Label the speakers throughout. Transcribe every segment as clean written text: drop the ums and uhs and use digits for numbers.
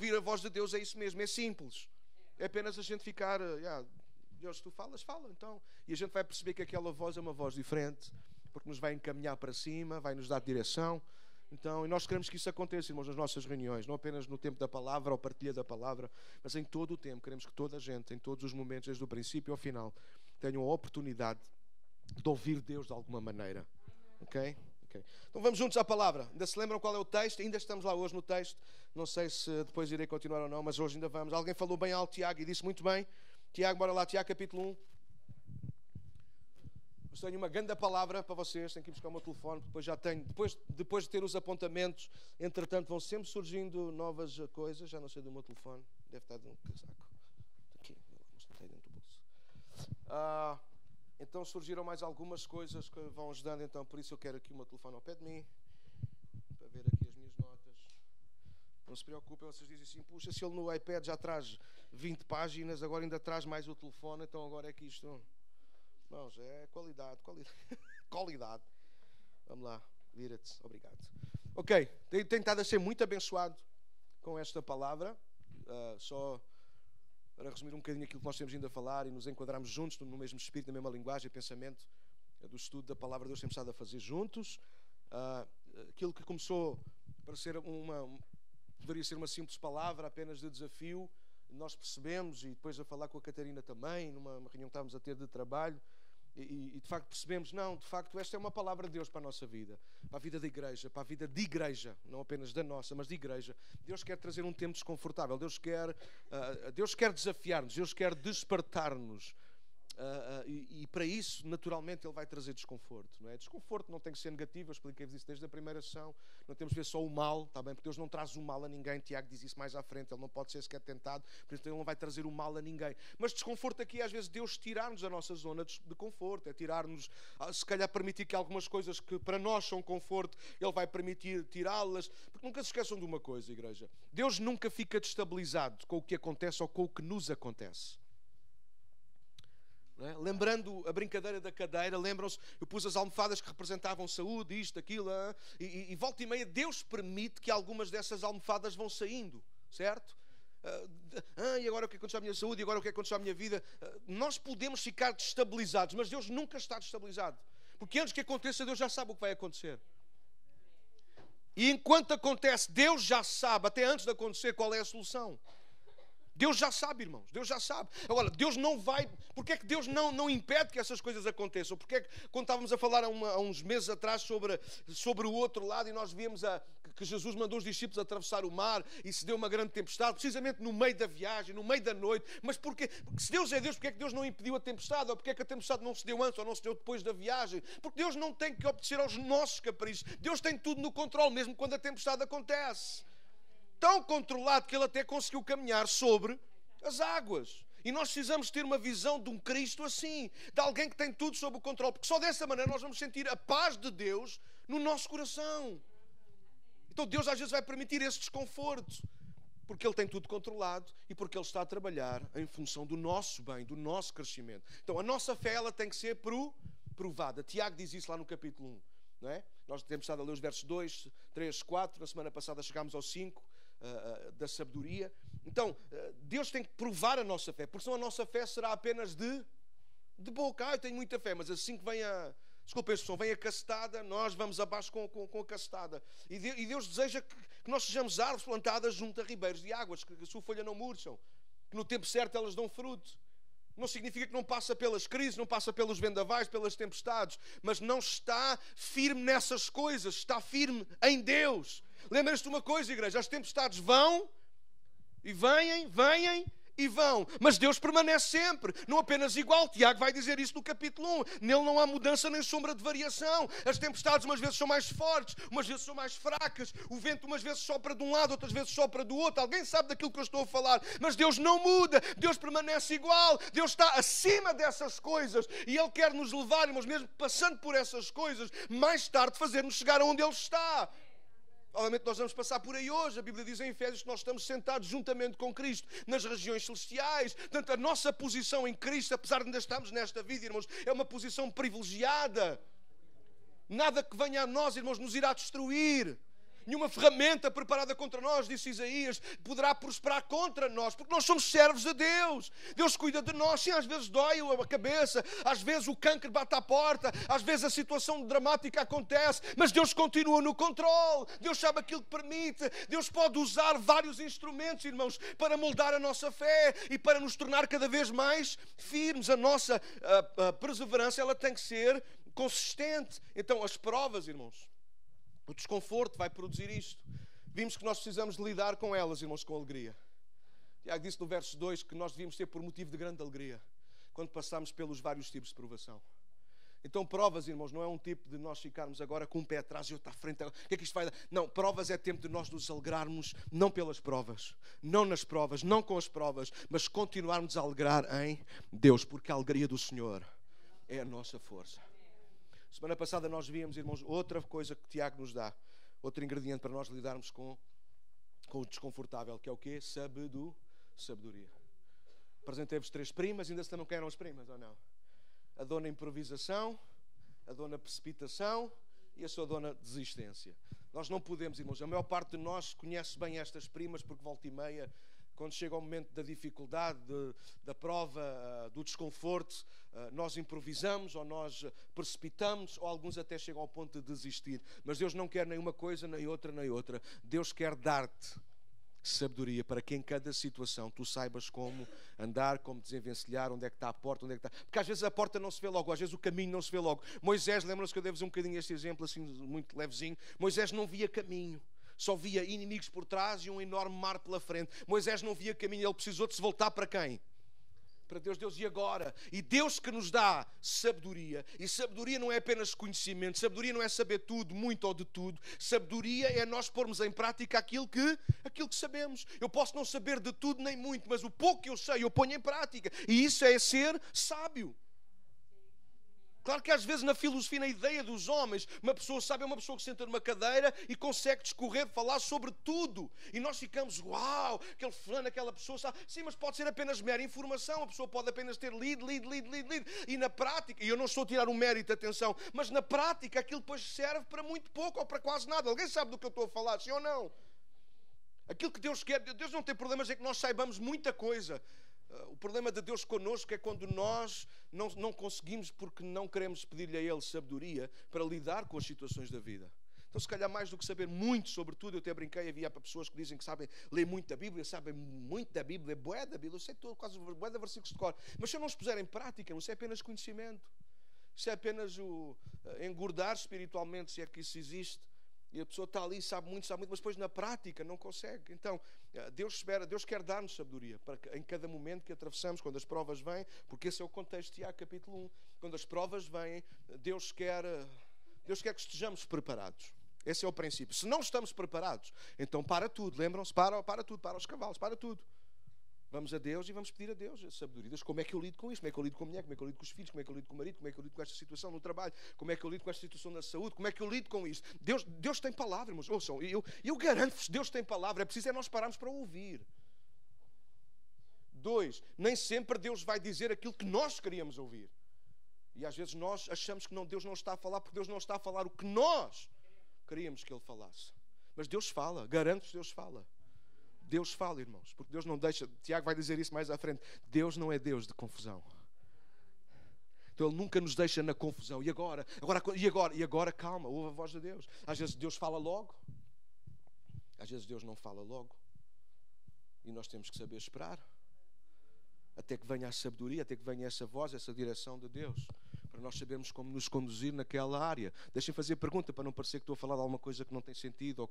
Speaker 1: ouvir a voz de Deus é isso mesmo, é simples. É apenas a gente ficar, Deus, tu falas, fala então. E a gente vai perceber que aquela voz é uma voz diferente, porque nos vai encaminhar para cima, vai nos dar direção. Então, e nós queremos que isso aconteça, irmãos, nas nossas reuniões, não apenas no tempo da palavra ou partilha da palavra, mas em todo o tempo. Queremos que toda a gente, em todos os momentos, desde o princípio ao final, tenham a oportunidade de ouvir Deus de alguma maneira. Ok? Então vamos juntos à palavra. Ainda se lembram qual é o texto? Ainda estamos lá hoje no texto. Não sei se depois irei continuar ou não, mas hoje ainda vamos. Alguém falou bem alto, Tiago, e disse muito bem. Tiago, bora lá, Tiago, capítulo 1. Eu tenho uma grande palavra para vocês. Tenho que ir buscar o meu telefone. Depois já tenho. Depois de ter os apontamentos, entretanto, vão sempre surgindo novas coisas. Já não sei do meu telefone. Deve estar dentro do casaco. Aqui, mas não está dentro do bolso. Então surgiram mais algumas coisas que vão ajudando. Então, por isso eu quero aqui o meu telefone ao pé de mim, para ver aqui as minhas notas. Não se preocupem, vocês dizem assim, puxa, se ele no iPad já traz 20 páginas, agora ainda traz mais o telefone, então agora é que isto... Não, já é qualidade. Qualidade. Vamos lá, vira-te, obrigado. Ok, tenho estado a ser muito abençoado com esta palavra, só... Para resumir um bocadinho aquilo que nós temos vindo a falar e nos enquadrarmos juntos no mesmo espírito, na mesma linguagem e pensamento do estudo da palavra de Deus, temos estado a fazer juntos. Aquilo que começou para ser poderia ser uma simples palavra, apenas de desafio, nós percebemos, e depois a falar com a Catarina também, numa reunião que estávamos a ter de trabalho, e de facto percebemos, não, de facto esta é uma palavra de Deus para a nossa vida, para a vida da igreja, para a vida de igreja, não apenas da nossa, mas de igreja. Deus quer trazer um tempo desconfortável, Deus quer desafiar-nos, Deus quer despertar-nos, e para isso, naturalmente, Ele vai trazer desconforto, não é? Desconforto não tem que ser negativo, eu expliquei-vos isso desde a primeira sessão, não temos de ver só o mal, está bem? Porque Deus não traz o mal a ninguém, Tiago diz isso mais à frente, Ele não pode ser sequer tentado, por isso Ele não vai trazer o mal a ninguém. Mas desconforto aqui, às vezes, Deus tirar-nos a nossa zona de conforto, é tirar-nos, se calhar permitir que algumas coisas que para nós são conforto, Ele vai permitir tirá-las, porque nunca se esqueçam de uma coisa, igreja, Deus nunca fica destabilizado com o que acontece ou com o que nos acontece. É? Lembrando a brincadeira da cadeira, lembram-se, eu pus as almofadas que representavam saúde, isto, aquilo, e volta e meia Deus permite que algumas dessas almofadas vão saindo, certo? E agora o que aconteceu à minha saúde, e agora o que aconteceu à minha vida? Nós podemos ficar destabilizados, mas Deus nunca está destabilizado, porque antes que aconteça Deus já sabe o que vai acontecer. E enquanto acontece, Deus já sabe, até antes de acontecer, qual é a solução. Deus já sabe, irmãos, Deus já sabe. Agora, Deus não vai... Porque é que Deus não impede que essas coisas aconteçam? Porque é que, quando estávamos a falar há uns meses atrás sobre o outro lado, e nós víamos que Jesus mandou os discípulos atravessar o mar, e se deu uma grande tempestade, precisamente no meio da viagem, no meio da noite. Mas porquê? Porque se Deus é Deus, porque é que Deus não impediu a tempestade? Ou porque é que a tempestade não se deu antes ou não se deu depois da viagem? Porque Deus não tem que obedecer aos nossos caprichos. Deus tem tudo no controle, mesmo quando a tempestade acontece. Tão controlado que Ele até conseguiu caminhar sobre as águas. E nós precisamos ter uma visão de um Cristo assim, de alguém que tem tudo sob o controle, porque só dessa maneira nós vamos sentir a paz de Deus no nosso coração. Então Deus às vezes vai permitir esse desconforto, porque Ele tem tudo controlado e porque Ele está a trabalhar em função do nosso bem, do nosso crescimento. Então a nossa fé, ela tem que ser provada. Tiago diz isso lá no capítulo 1. Não é? Nós temos estado a ler os versos 2, 3, 4, na semana passada chegámos ao 5, da sabedoria. Então, Deus tem que provar a nossa fé, porque senão a nossa fé será apenas de boca. Eu tenho muita fé, mas assim que vem desculpa a expressão, vem a castada, nós vamos abaixo com a castada. E Deus deseja que nós sejamos árvores plantadas junto a ribeiros de águas, que a sua folha não murcham, que no tempo certo elas dão fruto. Não significa que não passa pelas crises, não passa pelos vendavais, pelas tempestades, mas não está firme nessas coisas, está firme em Deus. Lembra-se de uma coisa, igreja, as tempestades vão e vêm e vão, mas Deus permanece sempre, não apenas igual. Tiago vai dizer isso no capítulo 1, nele não há mudança nem sombra de variação. As tempestades umas vezes são mais fortes, umas vezes são mais fracas, o vento umas vezes sopra de um lado, outras vezes sopra do outro. Alguém sabe daquilo que eu estou a falar, mas Deus não muda, Deus permanece igual, Deus está acima dessas coisas e Ele quer nos levar, mas mesmo passando por essas coisas, mais tarde fazer-nos chegar aonde Ele está. Obviamente nós vamos passar por aí hoje. A Bíblia diz em Efésios que nós estamos sentados juntamente com Cristo nas regiões celestiais. Portanto, a nossa posição em Cristo, apesar de ainda estarmos nesta vida, irmãos, é uma posição privilegiada. Nada que venha a nós, irmãos, nos irá destruir. nenhuma ferramenta preparada contra nós, disse Isaías, poderá prosperar contra nós, porque nós somos servos de Deus. Deus cuida de nós. Sim, às vezes dói a cabeça, às vezes o câncer bate à porta, às vezes a situação dramática acontece, mas Deus continua no controle. Deus sabe aquilo que permite. Deus pode usar vários instrumentos, irmãos, para moldar a nossa fé e para nos tornar cada vez mais firmes. A nossa perseverança, ela tem que ser consistente. Então, as provas, irmãos, o desconforto vai produzir isto. Vimos que nós precisamos de lidar com elas, irmãos, com alegria. Tiago disse no verso 2 que nós devíamos ter por motivo de grande alegria quando passamos pelos vários tipos de provação. Então, provas, irmãos, não é um tipo de nós ficarmos agora com um pé atrás e outro à frente. O que é que isto vai dar? Não, provas é tempo de nós nos alegrarmos, não pelas provas, não nas provas, não com as provas, mas continuarmos a alegrar em Deus, porque a alegria do Senhor é a nossa força. Semana passada nós víamos, irmãos, outra coisa que Tiago nos dá, outro ingrediente para nós lidarmos com o desconfortável, que é o quê? Sabedoria. Apresentei-vos 3 primas, ainda se não querem as primas, ou não? A dona improvisação, a dona precipitação e a sua dona desistência. Nós não podemos, irmãos, a maior parte de nós conhece bem estas primas, porque volta e meia, quando chega o momento da dificuldade, da prova, do desconforto, nós improvisamos ou nós precipitamos, ou alguns até chegam ao ponto de desistir. Mas Deus não quer nem uma coisa, nem outra, nem outra. Deus quer dar-te sabedoria para que em cada situação tu saibas como andar, como desenvencilhar, onde é que está a porta, onde é que está. Porque às vezes a porta não se vê logo, às vezes o caminho não se vê logo. Moisés, lembram-se que eu devo-vos um bocadinho este exemplo assim muito levezinho. Moisés não via caminho, só via inimigos por trás e um enorme mar pela frente. Moisés não via caminho, ele precisou de se voltar para quem? Para Deus. Deus, e agora? E Deus que nos dá sabedoria. E sabedoria não é apenas conhecimento. Sabedoria não é saber tudo, muito ou de tudo. Sabedoria é nós pormos em prática aquilo que sabemos. Eu posso não saber de tudo nem muito, mas o pouco que eu sei eu ponho em prática. E isso é ser sábio. Claro que às vezes na filosofia, na ideia dos homens, uma pessoa sábia é uma pessoa que senta numa cadeira e consegue discorrer, falar sobre tudo. E nós ficamos, uau, aquele fulano, aquela pessoa sabe. Sim, mas pode ser apenas mera informação. A pessoa pode apenas ter lido. E na prática, e eu não estou a tirar o mérito, atenção, mas na prática aquilo depois serve para muito pouco ou para quase nada. Alguém sabe do que eu estou a falar, sim ou não? Aquilo que Deus quer, Deus não tem problemas em que nós saibamos muita coisa. O problema de Deus connosco é quando nós não conseguimos, porque não queremos pedir-lhe a Ele sabedoria para lidar com as situações da vida. Então, se calhar, mais do que saber muito sobre tudo, eu até brinquei, havia pessoas que dizem que sabem ler muito da Bíblia, sabem muito da Bíblia, bué da Bíblia, eu sei tudo, quase bué de versículos de cor, mas se eu não os puser em prática, isso é apenas conhecimento, isso é apenas o engordar espiritualmente, se é que isso existe. E a pessoa está ali, sabe muito, mas depois na prática não consegue. Então, Deus quer dar-nos sabedoria para que, em cada momento que atravessamos, quando as provas vêm, porque esse é o contexto de Tiago capítulo 1. Quando as provas vêm, Deus quer que estejamos preparados. Esse é o princípio. Se não estamos preparados, então para tudo. Lembram-se? Para tudo, para os cavalos, para tudo. Vamos a Deus e vamos pedir a Deus a sabedoria. Deus, como é que eu lido com isto? Como é que eu lido com a mulher? Como é que eu lido com os filhos? Como é que eu lido com o marido? Como é que eu lido com esta situação no trabalho? Como é que eu lido com esta situação na saúde? Como é que eu lido com isto? Deus tem palavra, irmãos. Ouçam, eu garanto-vos, Deus tem palavra. É preciso nós pararmos para ouvir. 2, nem sempre Deus vai dizer aquilo que nós queríamos ouvir. E às vezes nós achamos que Deus não está a falar porque Deus não está a falar o que nós queríamos que Ele falasse. Mas Deus fala, garanto-vos, Deus fala. Deus fala, irmãos, porque Deus não deixa. Tiago vai dizer isso mais à frente. Deus não é Deus de confusão. Então Ele nunca nos deixa na confusão. E agora, calma, ouve a voz de Deus. Às vezes Deus fala logo, às vezes Deus não fala logo. E nós temos que saber esperar até que venha a sabedoria, até que venha essa voz, essa direção de Deus, para nós sabermos como nos conduzir naquela área. Deixem fazer a pergunta para não parecer que estou a falar de alguma coisa que não tem sentido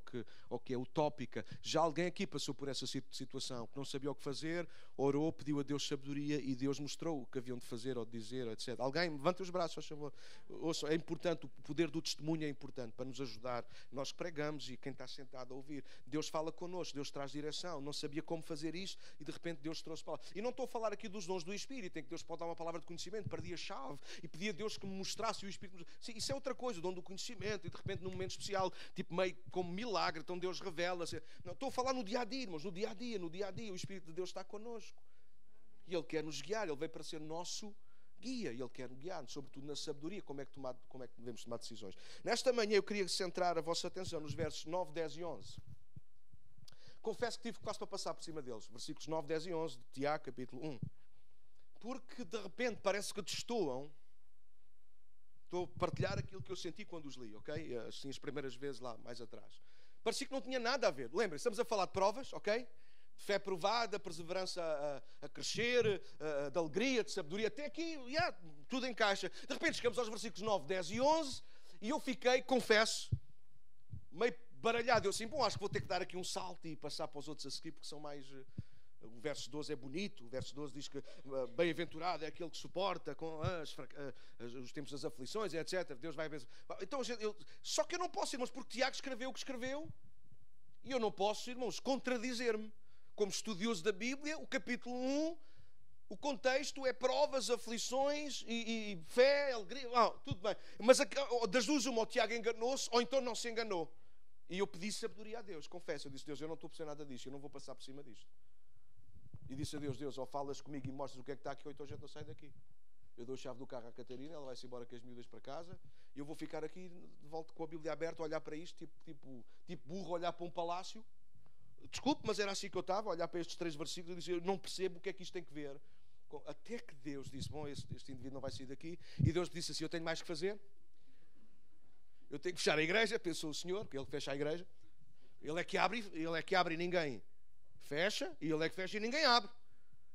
Speaker 1: ou que é utópica. Já alguém aqui passou por essa situação, que não sabia o que fazer, orou, pediu a Deus sabedoria e Deus mostrou o que haviam de fazer ou de dizer, etc. Alguém, levante os braços, faz favor. Ouçam, é importante, o poder do testemunho é importante para nos ajudar. Nós pregamos e quem está sentado a ouvir, Deus fala connosco, Deus traz direção. Não sabia como fazer isto e de repente Deus trouxe palavra. E não estou a falar aqui dos dons do Espírito, em que Deus pode dar uma palavra de conhecimento, perdi a chave e pedi a Deus que me mostrasse o Espírito. Sim, isso é outra coisa, o dom do conhecimento, e de repente num momento especial, tipo meio como milagre, então Deus revela-se. Não, estou a falar no dia a dia, irmãos, no dia a dia, o Espírito de Deus está connosco. E Ele quer nos guiar, Ele veio para ser nosso guia, e Ele quer guiar-nos, sobretudo na sabedoria, como é que devemos tomar decisões. Nesta manhã eu queria centrar a vossa atenção nos versos 9, 10 e 11. Confesso que tive quase para passar por cima deles. Versículos 9, 10 e 11 de Tiago, capítulo 1. Porque de repente parece que destoam. Estou a partilhar aquilo que eu senti quando os li, ok? Assim, as primeiras vezes lá, mais atrás. Parecia que não tinha nada a ver. Lembrem, estamos a falar de provas, ok? De fé provada, perseverança a crescer, de alegria, de sabedoria. Até aqui, tudo encaixa. De repente chegamos aos versículos 9, 10 e 11 e eu fiquei, confesso, meio baralhado. Eu assim, acho que vou ter que dar aqui um salto e passar para os outros a seguir, porque são mais... O verso 12 é bonito. O verso 12 diz que bem-aventurado é aquele que suporta com os tempos das aflições, etc. Deus vai abençoar. Então, só que eu não posso, irmãos, porque Tiago escreveu o que escreveu e eu não posso, irmãos, contradizer-me. Como estudioso da Bíblia, o capítulo 1, o contexto é provas, aflições e fé, alegria. Tudo bem. Mas das duas, uma, o Tiago enganou-se ou então não se enganou. E eu pedi sabedoria a Deus, confesso. Eu disse, Deus, eu não estou a perceber nada disto, eu não vou passar por cima disto. E disse a Deus, Deus, ou falas comigo e mostras o que é que está aqui, ou então a gente não sai daqui. Eu dou a chave do carro à Catarina, ela vai-se embora com as miúdas para casa, e eu vou ficar aqui, de volta com a Bíblia aberta, a olhar para isto, tipo burro, olhar para um palácio. Desculpe, mas era assim que eu estava, a olhar para estes 3 versículos e dizer, eu não percebo o que é que isto tem que ver. Até que Deus disse, este indivíduo não vai sair daqui, e Deus disse assim, eu tenho mais que fazer. Eu tenho que fechar a igreja, pensou o Senhor, porque Ele fecha a igreja. Ele é que abre e ninguém fecha, e Ele é que fecha e ninguém abre.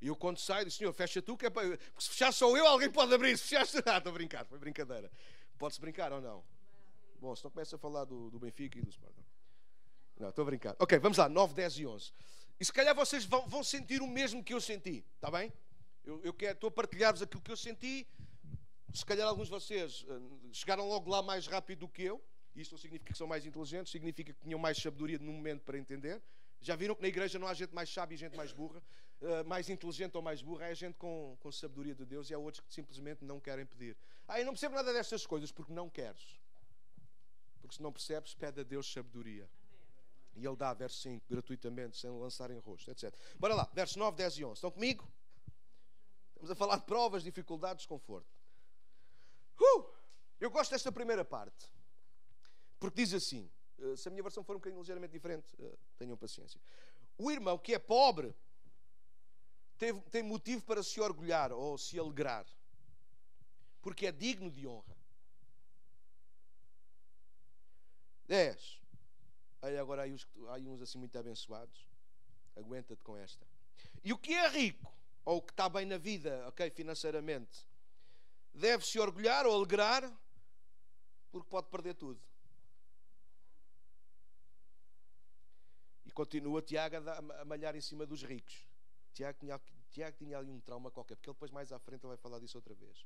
Speaker 1: E eu quando saio, disse, Senhor, fecha tu, que é para... Porque se fechar só eu, alguém pode abrir. Se fechaste, estou a brincar, foi brincadeira. Pode-se brincar ou não? Bom, se não começa a falar do Benfica e do Sporting. Não, estou a brincar. Ok, vamos lá, 9, 10 e 11. E se calhar vocês vão sentir o mesmo que eu senti, está bem? Estou a partilhar-vos aquilo que eu senti. Se calhar alguns de vocês chegaram logo lá mais rápido do que eu. Isto não significa que são mais inteligentes, significa que tinham mais sabedoria no momento para entender. Já viram que na igreja não há gente mais sábia e gente mais burra? Mais inteligente ou mais burra, é gente com sabedoria de Deus e há outros que simplesmente não querem pedir. Eu não percebo nada destas coisas porque não queres. Porque se não percebes, pede a Deus sabedoria. E Ele dá, verso 5, gratuitamente, sem lançar em rosto, etc. Bora lá, versos 9, 10 e 11. Estão comigo? Estamos a falar de provas, dificuldades, desconforto. Eu gosto desta primeira parte. Porque diz assim, se a minha versão for um bocadinho ligeiramente diferente, tenham paciência. O irmão que é pobre tem motivo para se orgulhar ou se alegrar. Porque é digno de honra. 10. Agora há uns assim muito abençoados. Aguenta-te com esta. E o que é rico, ou o que está bem na vida, ok, financeiramente, deve se orgulhar ou alegrar, porque pode perder tudo. E continua Tiago a malhar em cima dos ricos. Tiago tinha ali um trauma qualquer, porque ele depois mais à frente vai falar disso outra vez.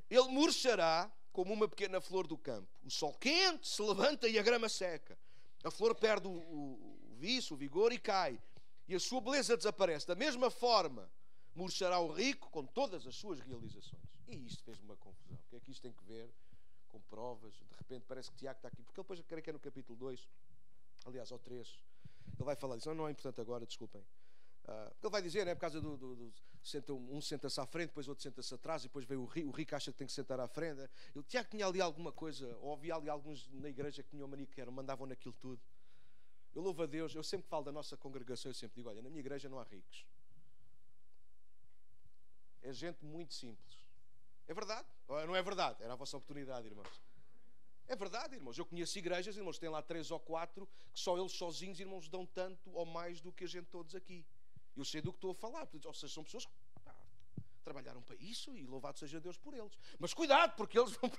Speaker 1: Ele murchará como uma pequena flor do campo. O sol quente se levanta e a grama seca. A flor perde o viço, o vigor e cai. E a sua beleza desaparece. Da mesma forma, murchará o rico com todas as suas realizações. E isto fez-me uma confusão. O que é que isto tem que ver com provas? De repente parece que Tiago está aqui. Porque ele depois, creio que é no capítulo 2, aliás, ao 3, ele vai falar disso. Não é importante agora, desculpem. Ele vai dizer, por causa um senta-se à frente, depois outro senta-se atrás, e depois vem o rico acha que tem que sentar à frente. O Tiago tinha ali alguma coisa, ou havia ali alguns na igreja que tinham mania que mandavam naquilo tudo. Eu louvo a Deus, eu sempre falo da nossa congregação, eu sempre digo, olha, na minha igreja não há ricos. É gente muito simples. É verdade? Ou não é verdade? Era a vossa oportunidade, irmãos. É verdade, irmãos. Eu conheço igrejas, irmãos, tem lá 3 ou 4 que só eles sozinhos, irmãos, dão tanto ou mais do que a gente todos aqui. Eu sei do que estou a falar. Ou seja, são pessoas que trabalharam para isso e louvado seja Deus por eles. Mas cuidado, porque eles vão...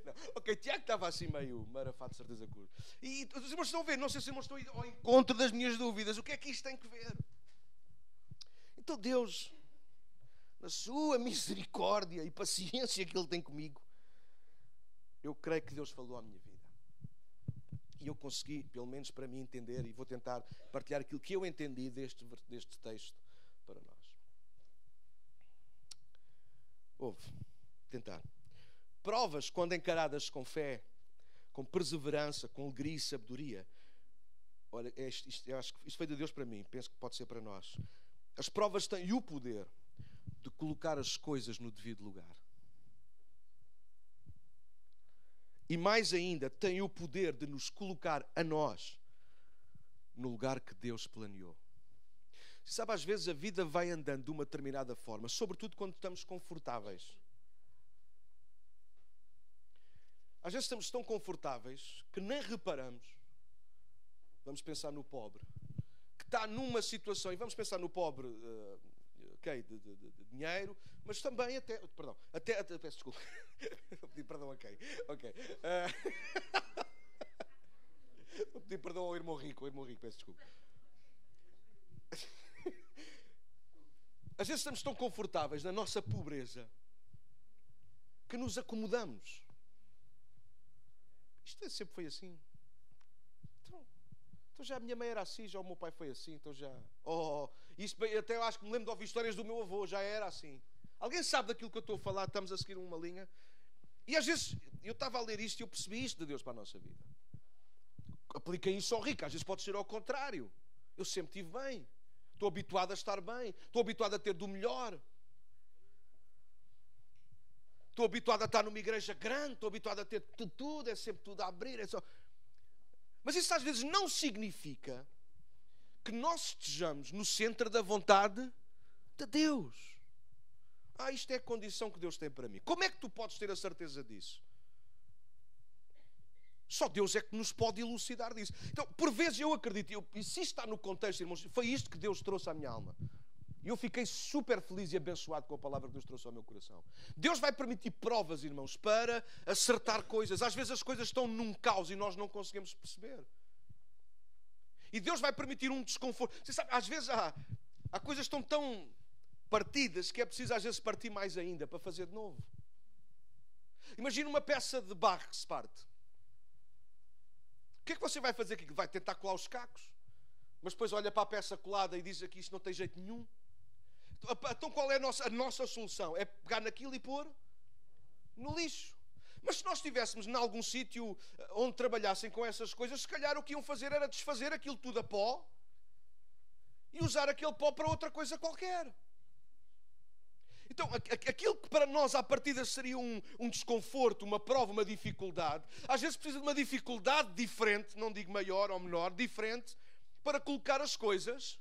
Speaker 1: Não. Ok, Tiago estava assim meio marafado, de certeza curta. E os irmãos estão a ver, não sei se os irmãos estão ao encontro das minhas dúvidas. O que é que isto tem que ver? Então Deus, na sua misericórdia e paciência que Ele tem comigo, eu creio que Deus falou à minha vida. E eu consegui, pelo menos para mim, entender, e vou tentar partilhar aquilo que eu entendi deste texto para nós. Tentar. Provas, quando encaradas com fé, com perseverança, com alegria e sabedoria. Olha, eu acho que isto foi de Deus para mim, penso que pode ser para nós. As provas têm o poder de colocar as coisas no devido lugar. E mais ainda, tem o poder de nos colocar a nós no lugar que Deus planeou. Sabe, às vezes a vida vai andando de uma determinada forma, sobretudo quando estamos confortáveis. Às vezes estamos tão confortáveis que nem reparamos. Vamos pensar no pobre, que está numa situação, e vamos pensar no pobre, de dinheiro, mas também peço desculpa. Vou pedir perdão a quem? Ok. Vou pedir perdão ao irmão rico, peço desculpa. Às vezes estamos tão confortáveis na nossa pobreza que nos acomodamos. Isto sempre foi assim. Então já a minha mãe era assim, já o meu pai foi assim, então já... Isto até eu acho que me lembro de ouvir histórias do meu avô, já era assim. Alguém sabe daquilo que eu estou a falar? Estamos a seguir uma linha. E às vezes, eu estava a ler isto e eu percebi isto de Deus para a nossa vida. Apliquei isso ao rico, às vezes pode ser ao contrário. Eu sempre estive bem. Estou habituado a estar bem. Estou habituado a ter do melhor. Estou habituado a estar numa igreja grande. Estou habituado a ter tudo. É sempre tudo a abrir. É só... Mas isso às vezes não significa que nós estejamos no centro da vontade de Deus. Isto é a condição que Deus tem para mim. Como é que tu podes ter a certeza disso? Só Deus é que nos pode elucidar disso. Então, por vezes eu acredito, e se está no contexto, irmãos, foi isto que Deus trouxe à minha alma. E eu fiquei super feliz e abençoado com a palavra que Deus trouxe ao meu coração. Deus vai permitir provas, irmãos, para acertar coisas. Às vezes as coisas estão num caos e nós não conseguimos perceber. E Deus vai permitir um desconforto. Você sabe, às vezes há coisas que estão tão partidas que é preciso às vezes partir mais ainda para fazer de novo. Imagina uma peça de barro que se parte. O que é que você vai fazer aqui? Vai tentar colar os cacos? Mas depois olha para a peça colada e diz aqui isto não tem jeito nenhum. Então qual é a nossa solução? É pegar naquilo e pôr no lixo. Mas se nós estivéssemos em algum sítio onde trabalhassem com essas coisas, se calhar o que iam fazer era desfazer aquilo tudo a pó e usar aquele pó para outra coisa qualquer. Então, aquilo que para nós à partida seria um desconforto, uma prova, uma dificuldade, às vezes precisa de uma dificuldade diferente, não digo maior ou menor, diferente, para colocar as coisas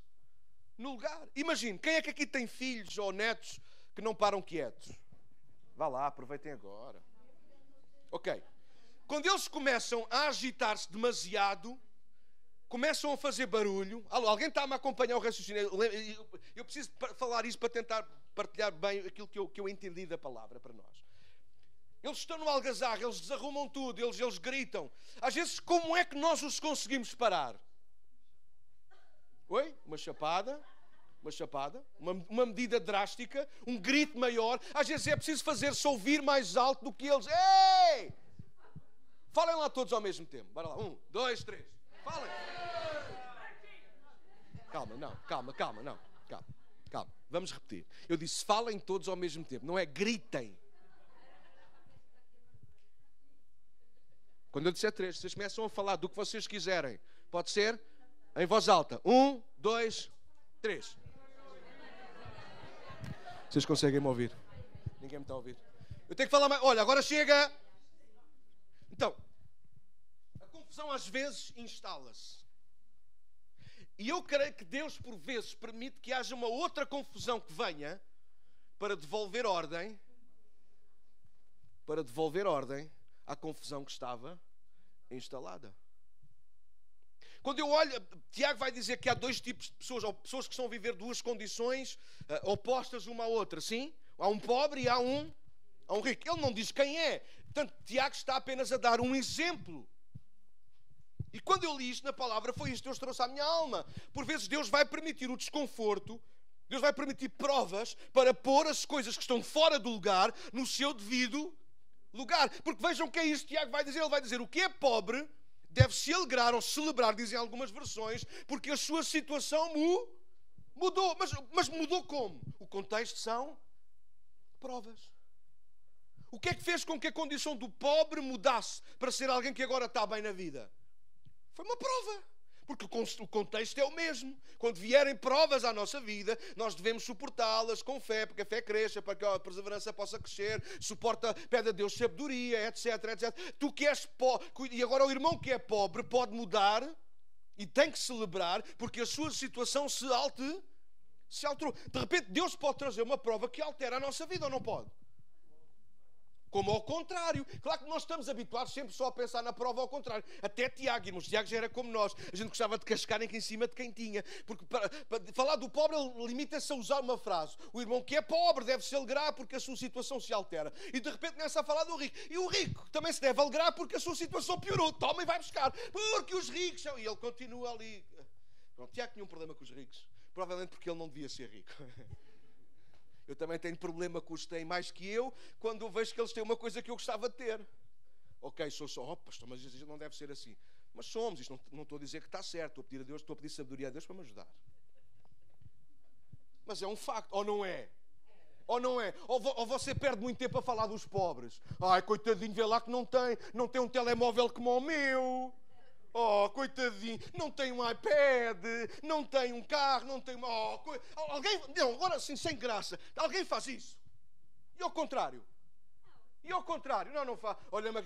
Speaker 1: no lugar. Imagine, quem é que aqui tem filhos ou netos que não param quietos? Vá lá, aproveitem agora. Ok. Quando eles começam a agitar-se demasiado, começam a fazer barulho. Alô, alguém está-me a acompanhar o raciocínio? Eu preciso falar isto para tentar partilhar bem aquilo que eu entendi da palavra para nós. Eles estão no algazarra, eles desarrumam tudo, eles gritam. Às vezes, como é que nós os conseguimos parar? Oi? Uma chapada, uma medida drástica, um grito maior. Às vezes é preciso fazer-se ouvir mais alto do que eles. Ei! Falem lá todos ao mesmo tempo. Bora lá. 1, 2, 3. Falem. Calma. Vamos repetir. Eu disse falem todos ao mesmo tempo. Não é gritem. Quando eu disser 3, vocês começam a falar do que vocês quiserem. Pode ser? Em voz alta. 1, 2, 3. Vocês conseguem me ouvir? Ninguém me está a ouvir. Eu tenho que falar mais. Olha, agora chega. Então, a confusão às vezes instala-se. E eu creio que Deus, por vezes, permite que haja uma outra confusão que venha para devolver ordem à confusão que estava instalada. Quando eu olho, Tiago vai dizer que há dois tipos de pessoas, ou pessoas que estão a viver duas condições opostas uma à outra, sim? Há um pobre e há um rico. Ele não diz quem é. Portanto, Tiago está apenas a dar um exemplo. E quando eu li isto na palavra, foi isto que Deus trouxe à minha alma. Por vezes Deus vai permitir o desconforto, Deus vai permitir provas para pôr as coisas que estão fora do lugar no seu devido lugar. Porque vejam o que é isso que Tiago vai dizer. Ele vai dizer o que é pobre deve se alegrar ou celebrar, dizem algumas versões, porque a sua situação mudou. Mas mudou como? O contexto são provas. O que é que fez com que a condição do pobre mudasse para ser alguém que agora está bem na vida? Foi uma prova. Porque o contexto é o mesmo. Quando vierem provas à nossa vida, nós devemos suportá-las com fé, porque a fé cresça, para que a perseverança possa crescer, pede a Deus sabedoria, etc, etc. Tu que és pobre, e agora o irmão que é pobre pode mudar e tem que celebrar, porque a sua situação se alterou. De repente Deus pode trazer uma prova que altera a nossa vida, ou não pode? Como ao contrário. Claro que nós estamos habituados sempre só a pensar na prova ao contrário. Até Tiago, irmãos. Tiago já era como nós. A gente gostava de cascar em cima de quem tinha. Porque para falar do pobre, ele limita-se a usar uma frase. O irmão que é pobre deve se alegrar porque a sua situação se altera. E de repente começa a falar do rico. E o rico também se deve alegrar porque a sua situação piorou. Toma e vai buscar. Porque os ricos são... E ele continua ali. Pronto, Tiago tinha um problema com os ricos. Provavelmente porque ele não devia ser rico. Eu também tenho problema com os que têm mais que eu, quando eu vejo que eles têm uma coisa que eu gostava de ter. Ok, sou só, oh, pastor, mas isto não deve ser assim. Mas somos, isto não estou a dizer que está certo. Estou a pedir a Deus, estou a pedir sabedoria a Deus para me ajudar. Mas é um facto, ou não é? Ou não é? Ou você perde muito tempo a falar dos pobres. Ai, coitadinho, vê lá que não tem um telemóvel como o meu. Oh, coitadinho, não tem um iPad, não tem um carro, não tem uma... alguém... Não, agora assim, sem graça. Alguém faz isso? E ao contrário? Não faz. Olha-me,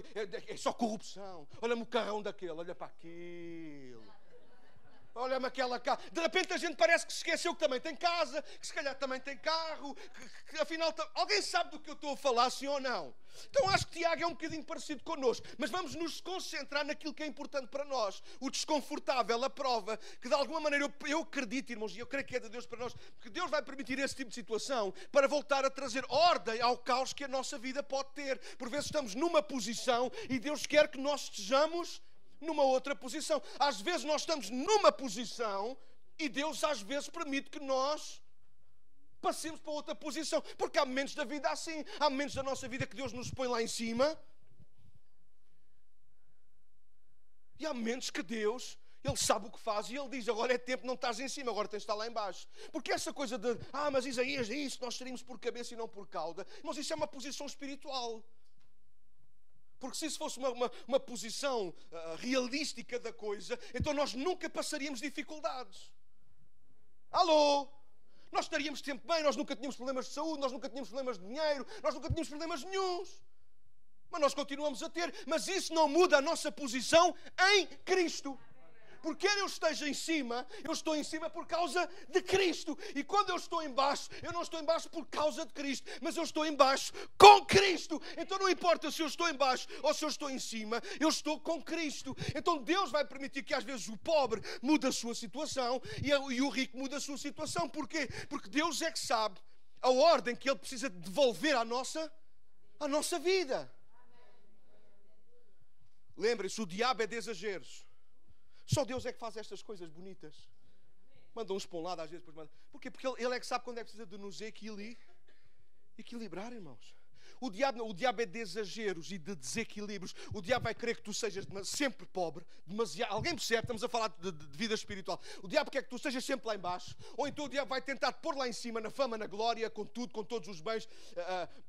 Speaker 1: é só corrupção. Olha-me o carrão daquele, olha para aquele. Olha-me aquela casa. De repente a gente parece que se esqueceu que também tem casa, que se calhar também tem carro, que afinal... Alguém sabe do que eu estou a falar, sim ou não? Então acho que Tiago é um bocadinho parecido connosco. Mas vamos nos concentrar naquilo que é importante para nós. O desconfortável, a prova, que de alguma maneira eu acredito, irmãos, e eu creio que é de Deus para nós, que Deus vai permitir esse tipo de situação para voltar a trazer ordem ao caos que a nossa vida pode ter. Por vezes estamos numa posição e Deus quer que nós estejamos numa outra posição. Às vezes nós estamos numa posição e Deus às vezes permite que nós passemos para outra posição. Porque há momentos da vida assim. Há momentos da nossa vida que Deus nos põe lá em cima. E há momentos que Deus, Ele sabe o que faz e Ele diz, agora é tempo, não estás em cima, agora tens de estar lá em baixo. Porque essa coisa de, mas Isaías, é isso, nós estaríamos por cabeça e não por cauda. Mas isso é uma posição espiritual. Porque se isso fosse uma posição realística da coisa, então nós nunca passaríamos dificuldades. Alô? Nós estaríamos sempre bem, nós nunca tínhamos problemas de saúde, nós nunca tínhamos problemas de dinheiro, nós nunca tínhamos problemas nenhuns. Mas nós continuamos a ter. Mas isso não muda a nossa posição em Cristo. Porque quer eu esteja em cima, eu estou em cima por causa de Cristo. E quando eu estou em baixo, eu não estou em baixo por causa de Cristo, mas eu estou em baixo com Cristo. Então não importa se eu estou em baixo ou se eu estou em cima, eu estou com Cristo. Então Deus vai permitir que às vezes o pobre mude a sua situação e o rico mude a sua situação. Porquê? Porque Deus é que sabe a ordem que Ele precisa devolver à nossa vida. Lembrem-se, o diabo é de exageros. Só Deus é que faz estas coisas bonitas. Manda uns para um lado, às vezes depois manda. Porquê? Porque Ele é que sabe quando é que precisa de nos equilibrar, irmãos. O diabo é de exageros e de desequilíbrios. O diabo vai querer que tu sejas sempre pobre, demasiado. Alguém percebe? Estamos a falar de vida espiritual. O diabo quer que tu sejas sempre lá em baixo. Ou então o diabo vai tentar te pôr lá em cima, na fama, na glória, com tudo, com todos os bens,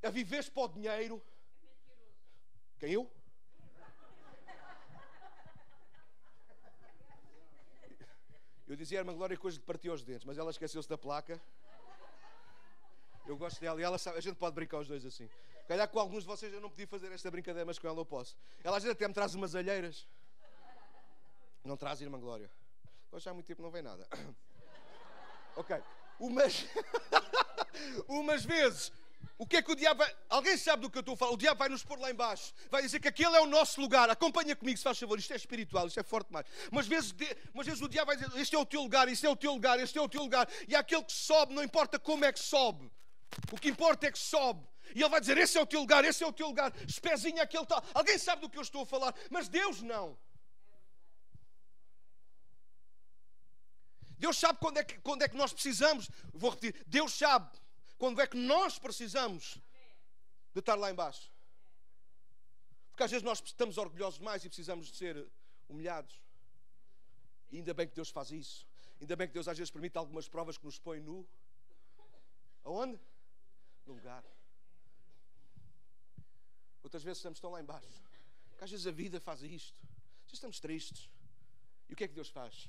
Speaker 1: a viveres para o dinheiro. Quem eu? Eu dizia a irmã Glória coisa de partir os dentes, mas ela esqueceu-se da placa. Eu gosto dela e ela sabe, a gente pode brincar os dois assim. Calhar com alguns de vocês eu não podia fazer esta brincadeira, mas com ela eu posso. Ela às vezes até me traz umas alheiras. Não traz, irmã Glória? Hoje há muito tempo não vem nada. Ok. Umas vezes... O que é que o diabo vai... Alguém sabe do que eu estou a falar? O diabo vai nos pôr lá em baixo. Vai dizer que aquele é o nosso lugar. Acompanha comigo, se faz favor. Isto é espiritual, isto é forte demais. Mas vezes o diabo vai dizer, este é o teu lugar, este é o teu lugar, este é o teu lugar. E aquele que sobe, não importa como é que sobe. O que importa é que sobe. E ele vai dizer, esse é o teu lugar, esse é o teu lugar. Espezinho aquele tal. Alguém sabe do que eu estou a falar? Mas Deus não. Deus sabe quando é que nós precisamos. Vou repetir. Deus sabe quando é que nós precisamos de estar lá em baixo. Porque às vezes nós estamos orgulhosos demais e precisamos de ser humilhados. E ainda bem que Deus faz isso. Ainda bem que Deus às vezes permite algumas provas que nos põem no... Aonde? No lugar. Outras vezes estamos tão lá em baixo. Porque às vezes a vida faz isto. Às vezes estamos tristes. E o que é que Deus faz?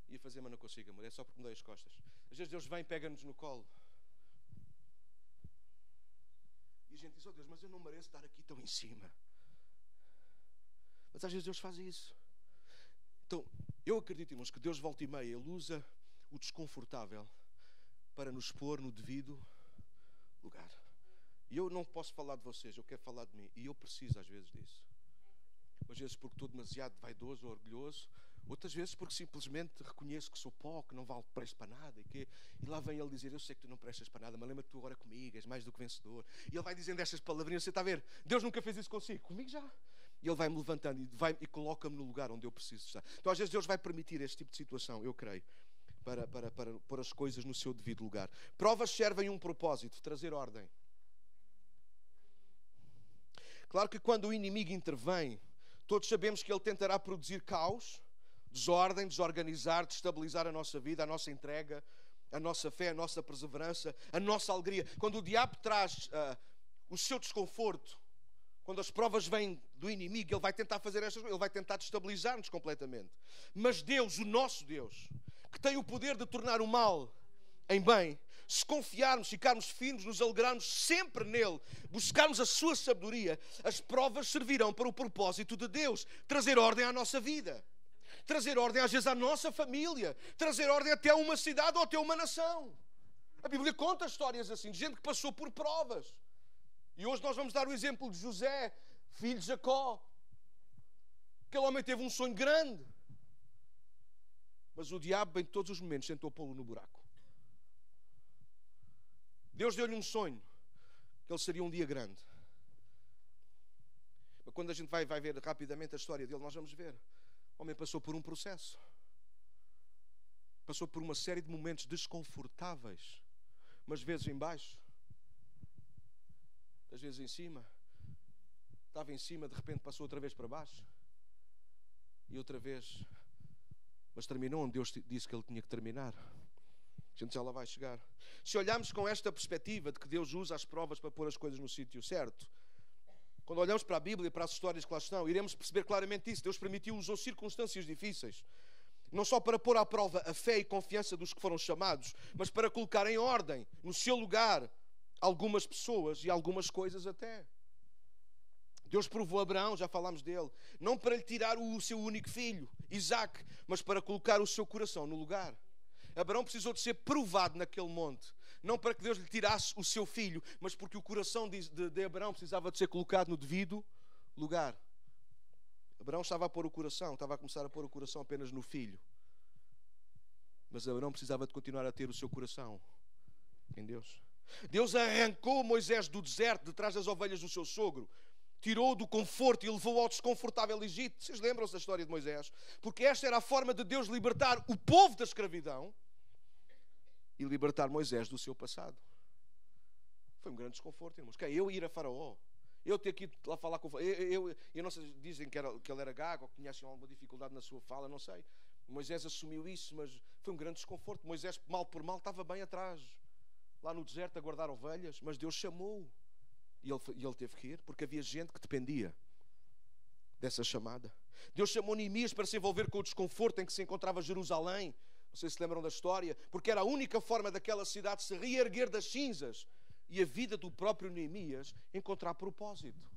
Speaker 1: Ia fazer, mas não consigo, amor. É só porque me dei as costas. Às vezes Deus vem e pega-nos no colo. E a gente diz, oh Deus, mas eu não mereço estar aqui tão em cima. Mas às vezes Deus faz isso. Então, eu acredito, irmãos, que Deus volta e meia, Ele usa o desconfortável para nos pôr no devido lugar. E eu não posso falar de vocês, eu quero falar de mim. E eu preciso às vezes disso. Às vezes porque estou demasiado vaidoso ou orgulhoso. Outras vezes porque simplesmente reconheço que sou pó, que não vale preço para nada. E lá vem ele dizer, eu sei que tu não prestas para nada, mas lembra-te tu agora comigo, és mais do que vencedor. E ele vai dizendo estas palavrinhas, você está a ver? Deus nunca fez isso consigo, comigo já. E ele vai-me levantando e coloca-me no lugar onde eu preciso estar. Então às vezes Deus vai permitir este tipo de situação, eu creio, para pôr as coisas no seu devido lugar. Provas servem um propósito, trazer ordem. Claro que quando o inimigo intervém, todos sabemos que ele tentará produzir caos, desordem, desorganizar, destabilizar a nossa vida, a nossa entrega, a nossa fé, a nossa perseverança, a nossa alegria. Quando o diabo traz o seu desconforto, quando as provas vêm do inimigo, ele vai tentar fazer estas coisas, ele vai tentar destabilizar-nos completamente. Mas Deus, o nosso Deus, que tem o poder de tornar o mal em bem, se confiarmos, ficarmos firmes, nos alegrarmos sempre nele, buscarmos a sua sabedoria, as provas servirão para o propósito de Deus, trazer ordem à nossa vida, trazer ordem às vezes à nossa família, trazer ordem até a uma cidade ou até uma nação. A Bíblia conta histórias assim, de gente que passou por provas. E hoje nós vamos dar o exemplo de José, filho de Jacó. Aquele homem teve um sonho grande, mas o diabo em todos os momentos tentou pô-lo no buraco. Deus deu-lhe um sonho, que ele seria um dia grande. Mas quando a gente vai ver rapidamente a história dele, nós vamos ver. O homem passou por um processo. Passou por uma série de momentos desconfortáveis. Umas vezes em baixo, às vezes em cima. Estava em cima, de repente passou outra vez para baixo. E outra vez. Mas terminou onde Deus disse que ele tinha que terminar. A gente já lá vai chegar. Se olharmos com esta perspectiva de que Deus usa as provas para pôr as coisas no sítio certo, quando olhamos para a Bíblia e para as histórias que lá estão, iremos perceber claramente isso. Deus permitiu, usou circunstâncias difíceis, não só para pôr à prova a fé e confiança dos que foram chamados, mas para colocar em ordem, no seu lugar, algumas pessoas e algumas coisas até. Deus provou Abraão, já falámos dele, não para lhe tirar o seu único filho, Isaque, mas para colocar o seu coração no lugar. Abraão precisou de ser provado naquele monte, não para que Deus lhe tirasse o seu filho, mas porque o coração de Abraão precisava de ser colocado no devido lugar. Abraão estava a começar a pôr o coração apenas no filho. Mas Abraão precisava de continuar a ter o seu coração em Deus. Deus arrancou Moisés do deserto, de trás das ovelhas do seu sogro, tirou-o do conforto e levou-o ao desconfortável Egito. Vocês lembram-se da história de Moisés? Porque esta era a forma de Deus libertar o povo da escravidão e libertar Moisés do seu passado. Foi um grande desconforto, irmãos. Eu ir a Faraó, eu ter que ir lá falar com o Faraó, eu não sei, dizem que ele era gago ou que tinha alguma dificuldade na sua fala, não sei. Moisés assumiu isso, mas foi um grande desconforto. Moisés, mal por mal, estava bem atrás, lá no deserto a guardar ovelhas, mas Deus chamou-o. E ele teve que ir, porque havia gente que dependia dessa chamada. Deus chamou Neemias para se envolver com o desconforto em que se encontrava Jerusalém. Não sei se lembram da história, porque era a única forma daquela cidade se reerguer das cinzas e a vida do próprio Neemias encontrar propósito.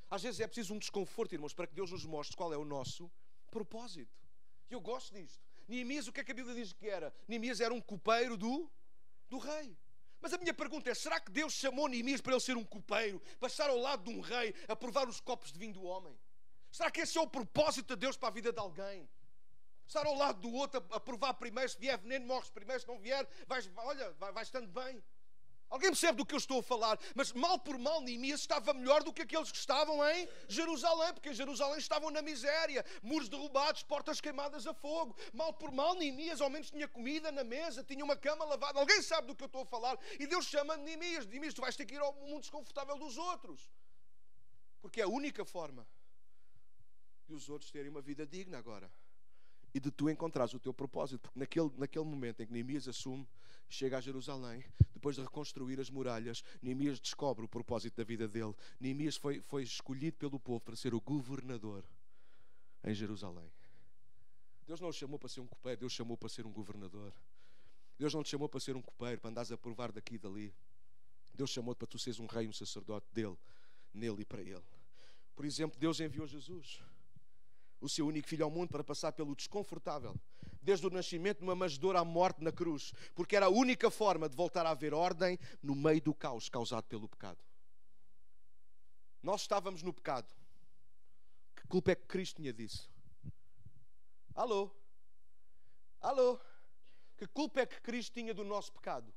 Speaker 1: Às vezes é preciso um desconforto, irmãos, para que Deus nos mostre qual é o nosso propósito. E eu gosto disto. Neemias, o que é que a Bíblia diz que era? Neemias era um copeiro do rei. Mas a minha pergunta é, será que Deus chamou Neemias para ele ser um copeiro, para estar ao lado de um rei, a provar os copos de vinho do homem? Será que esse é o propósito de Deus para a vida de alguém? Estar ao lado do outro, a provar primeiro, se vier veneno, morres primeiro, se não vier, vai estando bem. Alguém percebe do que eu estou a falar? Mas mal por mal, Neemias estava melhor do que aqueles que estavam em Jerusalém, porque em Jerusalém estavam na miséria, muros derrubados, portas queimadas a fogo. Mal por mal, Neemias ao menos tinha comida na mesa, tinha uma cama lavada. Alguém sabe do que eu estou a falar? E Deus chama Neemias. Neemias, tu vais ter que ir ao mundo desconfortável dos outros, porque é a única forma de os outros terem uma vida digna agora. E de tu encontrares o teu propósito. Porque naquele momento em que Neemias assume, chega a Jerusalém, depois de reconstruir as muralhas, Neemias descobre o propósito da vida dele. Neemias foi escolhido pelo povo para ser o governador em Jerusalém. Deus não o chamou para ser um copeiro, Deus chamou para ser um governador. Deus não te chamou para ser um copeiro, para andares a provar daqui e dali. Deus chamou-te para tu seres um rei, um sacerdote dele, nele e para ele. Por exemplo, Deus enviou Jesus, o seu único filho ao mundo, para passar pelo desconfortável, desde o nascimento numa manjedoura à morte na cruz, porque era a única forma de voltar a haver ordem no meio do caos causado pelo pecado. Nós estávamos no pecado. Que culpa é que Cristo tinha disso? Alô? Alô? Que culpa é que Cristo tinha do nosso pecado?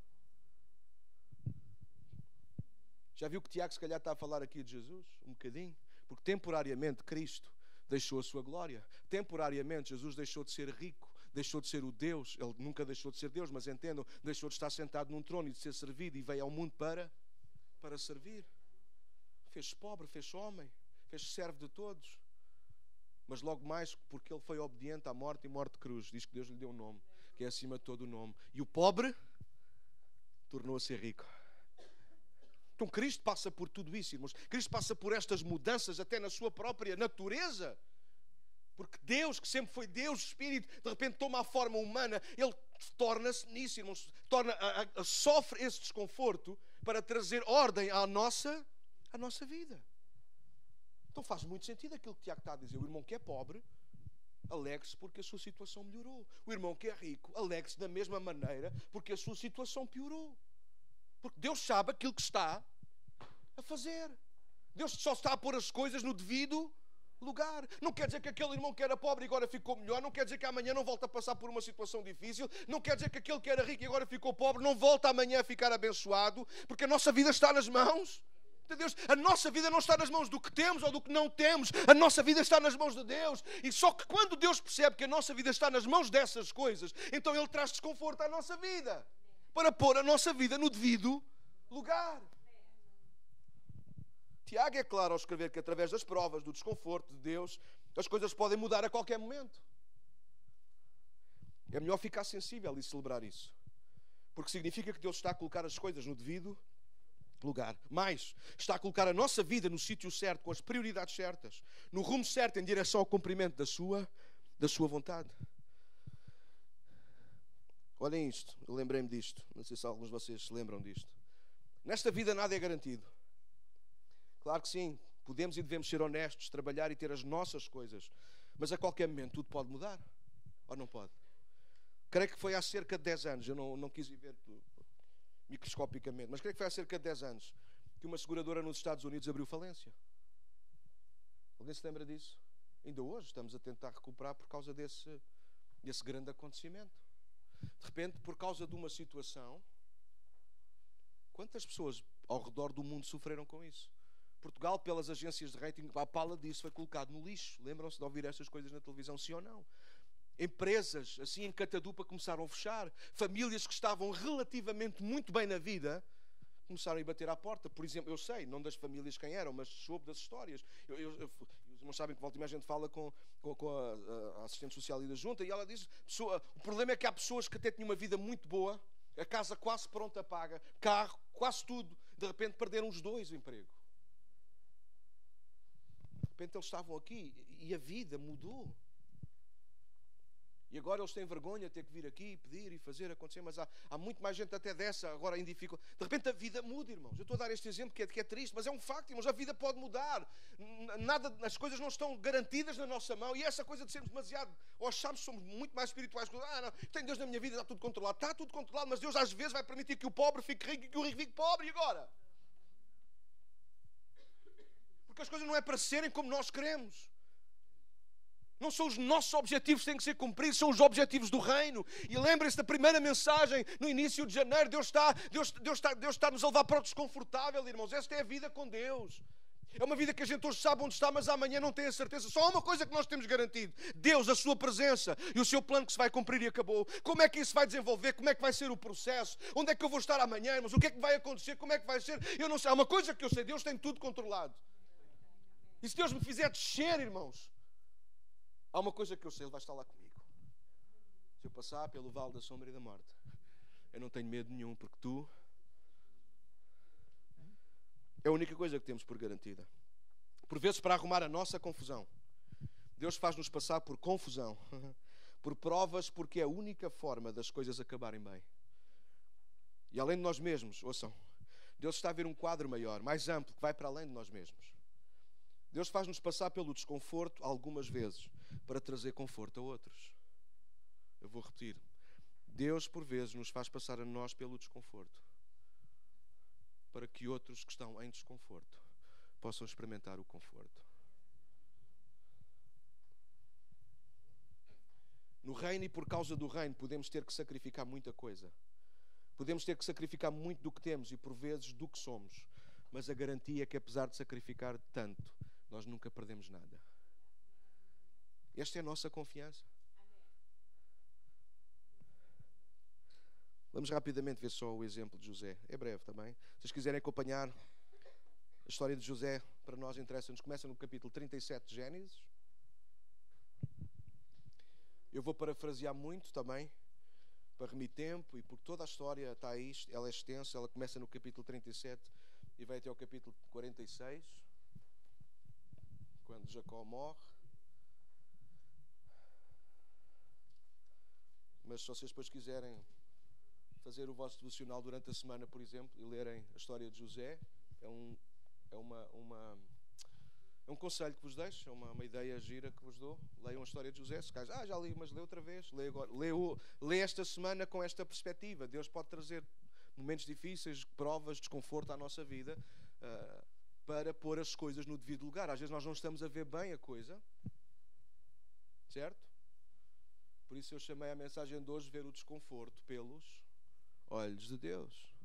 Speaker 1: Já viu que Tiago se calhar está a falar aqui de Jesus? Um bocadinho. Porque temporariamente Cristo deixou a sua glória. Temporariamente Jesus deixou de ser rico, deixou de ser o Deus. Ele nunca deixou de ser Deus, mas entendam, deixou de estar sentado num trono e de ser servido e veio ao mundo para servir. Fez-se pobre, fez-se homem, fez-se servo de todos. Mas logo mais, porque ele foi obediente à morte e morte de cruz, diz que Deus lhe deu um nome, que é acima de todo o nome. E o pobre tornou a ser rico. Então Cristo passa por tudo isso, irmãos. Cristo passa por estas mudanças até na sua própria natureza. Porque Deus, que sempre foi Deus, Espírito, de repente toma a forma humana. Ele torna-se nisso, irmãos. Sofre esse desconforto para trazer ordem à nossa vida. Então faz muito sentido aquilo que Tiago está a dizer. O irmão que é pobre, alegre-se porque a sua situação melhorou. O irmão que é rico, alegre-se da mesma maneira porque a sua situação piorou. Porque Deus sabe aquilo que está a fazer. Deus só está a pôr as coisas no devido lugar. Não quer dizer que aquele irmão que era pobre e agora ficou melhor. Não quer dizer que amanhã não volta a passar por uma situação difícil. Não quer dizer que aquele que era rico e agora ficou pobre não volta amanhã a ficar abençoado. Porque a nossa vida está nas mãos de Deus. A nossa vida não está nas mãos do que temos ou do que não temos. A nossa vida está nas mãos de Deus. E só que quando Deus percebe que a nossa vida está nas mãos dessas coisas, então Ele traz desconforto à nossa vida. Para pôr a nossa vida no devido lugar. Tiago é claro ao escrever que através das provas, do desconforto de Deus, as coisas podem mudar a qualquer momento. É melhor ficar sensível e celebrar isso. Porque significa que Deus está a colocar as coisas no devido lugar. Mais, está a colocar a nossa vida no sítio certo, com as prioridades certas, no rumo certo, em direção ao cumprimento da sua vontade. Olhem isto, eu lembrei-me disto. Não sei se alguns de vocês se lembram disto. Nesta vida nada é garantido. Claro que sim, podemos e devemos ser honestos, trabalhar e ter as nossas coisas. Mas a qualquer momento tudo pode mudar. Ou não pode? Creio que foi há cerca de 10 anos, eu não quis ir ver microscopicamente, mas creio que foi há cerca de 10 anos que uma seguradora nos Estados Unidos abriu falência. Alguém se lembra disso? Ainda hoje estamos a tentar recuperar por causa desse grande acontecimento. De repente, por causa de uma situação, quantas pessoas ao redor do mundo sofreram com isso? Portugal, pelas agências de rating, a pala disso foi colocado no lixo. Lembram-se de ouvir estas coisas na televisão, sim ou não? Empresas, assim em catadupa, começaram a fechar. Famílias que estavam relativamente muito bem na vida começaram a ir bater à porta. Por exemplo, eu sei, não das famílias quem eram, mas soube das histórias. Os irmãos sabem que volta e meia a gente fala com a assistente social e da junta, e ela diz, o problema é que há pessoas que até tinham uma vida muito boa, a casa quase pronta paga, carro, quase tudo, de repente perderam os dois o emprego. De repente eles estavam aqui e a vida mudou. E agora eles têm vergonha de ter que vir aqui, pedir e fazer acontecer, mas há muito mais gente até dessa agora em dificuldade. De repente a vida muda, irmãos. Eu estou a dar este exemplo que é triste, mas é um facto, irmãos. A vida pode mudar. As coisas não estão garantidas na nossa mão. E essa coisa de sermos demasiado, ou achamos que somos muito mais espirituais. Não, tenho Deus na minha vida, está tudo controlado. Está tudo controlado, mas Deus às vezes vai permitir que o pobre fique rico e que o rico fique pobre. E agora? Porque as coisas não é para serem como nós queremos. Não são os nossos objetivos que têm que ser cumpridos, são os objetivos do reino. E lembrem-se da primeira mensagem no início de janeiro. Deus está nos a levar para o desconfortável, irmãos. Esta é a vida com Deus. É uma vida que a gente hoje sabe onde está, mas amanhã não tem a certeza. Só há uma coisa que nós temos garantido: Deus, a sua presença e o seu plano que se vai cumprir e acabou. Como é que isso vai desenvolver? Como é que vai ser o processo? Onde é que eu vou estar amanhã, irmãos? O que é que vai acontecer? Como é que vai ser? Eu não sei. Há uma coisa que eu sei: Deus tem tudo controlado. E se Deus me fizer descer, irmãos, há uma coisa que eu sei: Ele vai estar lá comigo. Se eu passar pelo vale da sombra e da morte, eu não tenho medo nenhum, porque Tu é a única coisa que temos por garantida. Por vezes, para arrumar a nossa confusão, Deus faz-nos passar por confusão, por provas, porque é a única forma das coisas acabarem bem. E além de nós mesmos, ouçam, Deus está a ver um quadro maior, mais amplo, que vai para além de nós mesmos. Deus faz-nos passar pelo desconforto algumas vezes para trazer conforto a outros. Eu vou repetir. Deus, por vezes, nos faz passar a nós pelo desconforto para que outros que estão em desconforto possam experimentar o conforto. No reino e por causa do reino podemos ter que sacrificar muita coisa. Podemos ter que sacrificar muito do que temos e por vezes do que somos. Mas a garantia é que apesar de sacrificar tanto, nós nunca perdemos nada. Esta é a nossa confiança. Vamos rapidamente ver só o exemplo de José. É breve também. Se vocês quiserem acompanhar a história de José, para nós interessa-nos. Começa no capítulo 37 de Gênesis. Eu vou parafrasear muito também, para remir tempo, e porque toda a história está aí, ela é extensa, ela começa no capítulo 37 e vai até ao capítulo 46, quando Jacó morre. Mas se vocês depois quiserem fazer o vosso devocional durante a semana, por exemplo, e lerem a história de José, é um conselho que vos deixo, é uma ideia gira que vos dou. Leiam a história de José. Se calhar, já li, mas lê outra vez. Lê agora. Lê esta semana com esta perspectiva. Deus pode trazer momentos difíceis, provas, desconforto à nossa vida, para pôr as coisas no devido lugar. Às vezes nós não estamos a ver bem a coisa, certo? Por isso eu chamei a mensagem de hoje: ver o desconforto pelos olhos de Deus.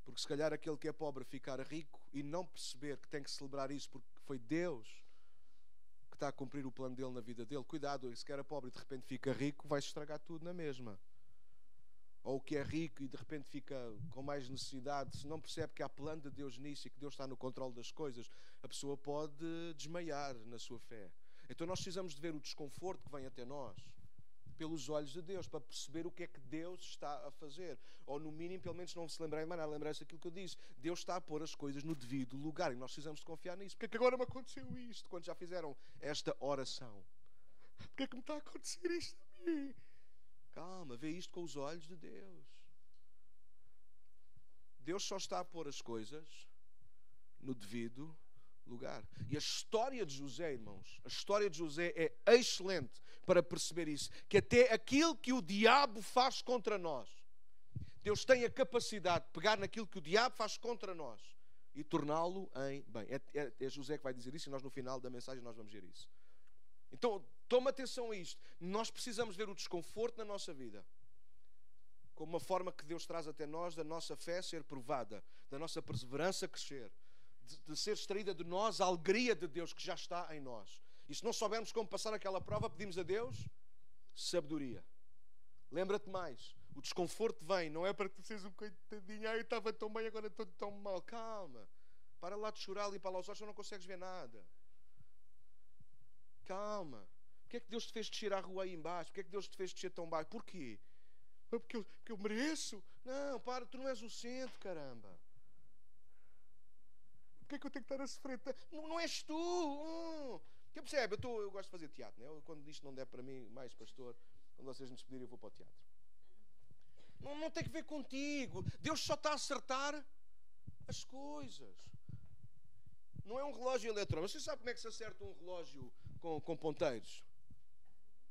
Speaker 1: Porque se calhar aquele que é pobre ficar rico e não perceber que tem que celebrar isso porque foi Deus que está a cumprir o plano dele na vida dele. Cuidado, se que era pobre e de repente fica rico, vai-se estragar tudo na mesma. Ou o que é rico e de repente fica com mais necessidade, se não percebe que há plano de Deus nisso e que Deus está no controle das coisas, a pessoa pode desmaiar na sua fé. Então nós precisamos de ver o desconforto que vem até nós pelos olhos de Deus, para perceber o que é que Deus está a fazer. Ou no mínimo, pelo menos não se lembrarem de mais nada, lembrarem-se daquilo que eu disse. Deus está a pôr as coisas no devido lugar e nós precisamos de confiar nisso. Porque é que agora me aconteceu isto? Quando já fizeram esta oração, porque é que me está a acontecer isto a mim? Calma, vê isto com os olhos de Deus. Deus só está a pôr as coisas no devido lugar. E a história de José, irmãos, a história de José é excelente para perceber isso, que até aquilo que o diabo faz contra nós, Deus tem a capacidade de pegar naquilo que o diabo faz contra nós e torná-lo em bem. É José que vai dizer isso e nós no final da mensagem nós vamos ver isso. Então, toma atenção a isto. Nós precisamos ver o desconforto na nossa vida como uma forma que Deus traz até nós da nossa fé ser provada, da nossa perseverança crescer, de ser extraída de nós a alegria de Deus que já está em nós. E se não soubermos como passar aquela prova, pedimos a Deus sabedoria. Lembra-te mais, o desconforto vem, não é para que tu sejas um coitadinho, eu estava tão bem, agora estou tão mal. Calma, para lá de chorar, limpa lá os olhos, não consegues ver nada. Calma. Porquê é que Deus te fez descer à rua aí embaixo? Porquê é que Deus te fez descer tão baixo? Porquê? Porque eu mereço? Não, para, tu não és o centro, caramba. Porquê é que eu tenho que estar a sofrer? Não és tu. Que percebe? Eu gosto de fazer teatro, né? Quando isto não der para mim, mais pastor, quando vocês me despedirem, eu vou para o teatro. Não tem que ver contigo. Deus só está a acertar as coisas. Não é um relógio eletrónico. Você sabe como é que se acerta um relógio com ponteiros?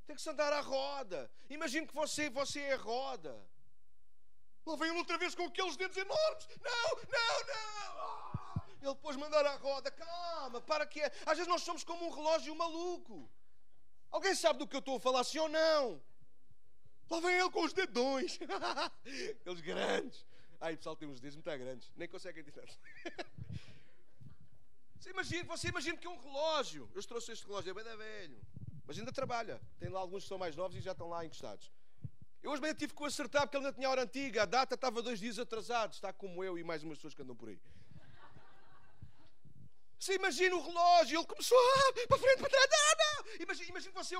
Speaker 1: Tem que se andar à roda. Imagine que você é a roda. Lá vem ele outra vez com aqueles dedos enormes. Não! Ele depois mandar à roda. Calma, para que é. Às vezes nós somos como um relógio maluco. Alguém sabe do que eu estou a falar, sim ou não? Lá vem ele com os dedões. Aqueles grandes. Ai, o pessoal tem uns dedos muito grandes. Nem conseguem tirar. Você imagina que é um relógio. Eu trouxe este relógio, é bem da velho. Mas ainda trabalha. Tem lá alguns que são mais novos e já estão lá encostados. Eu hoje bem tive que o acertar porque ele ainda tinha a hora antiga. A data estava 2 dias atrasado. Está como eu e mais umas pessoas que andam por aí. Você imagina o relógio, ele começou para frente, para trás, não. Imagina você,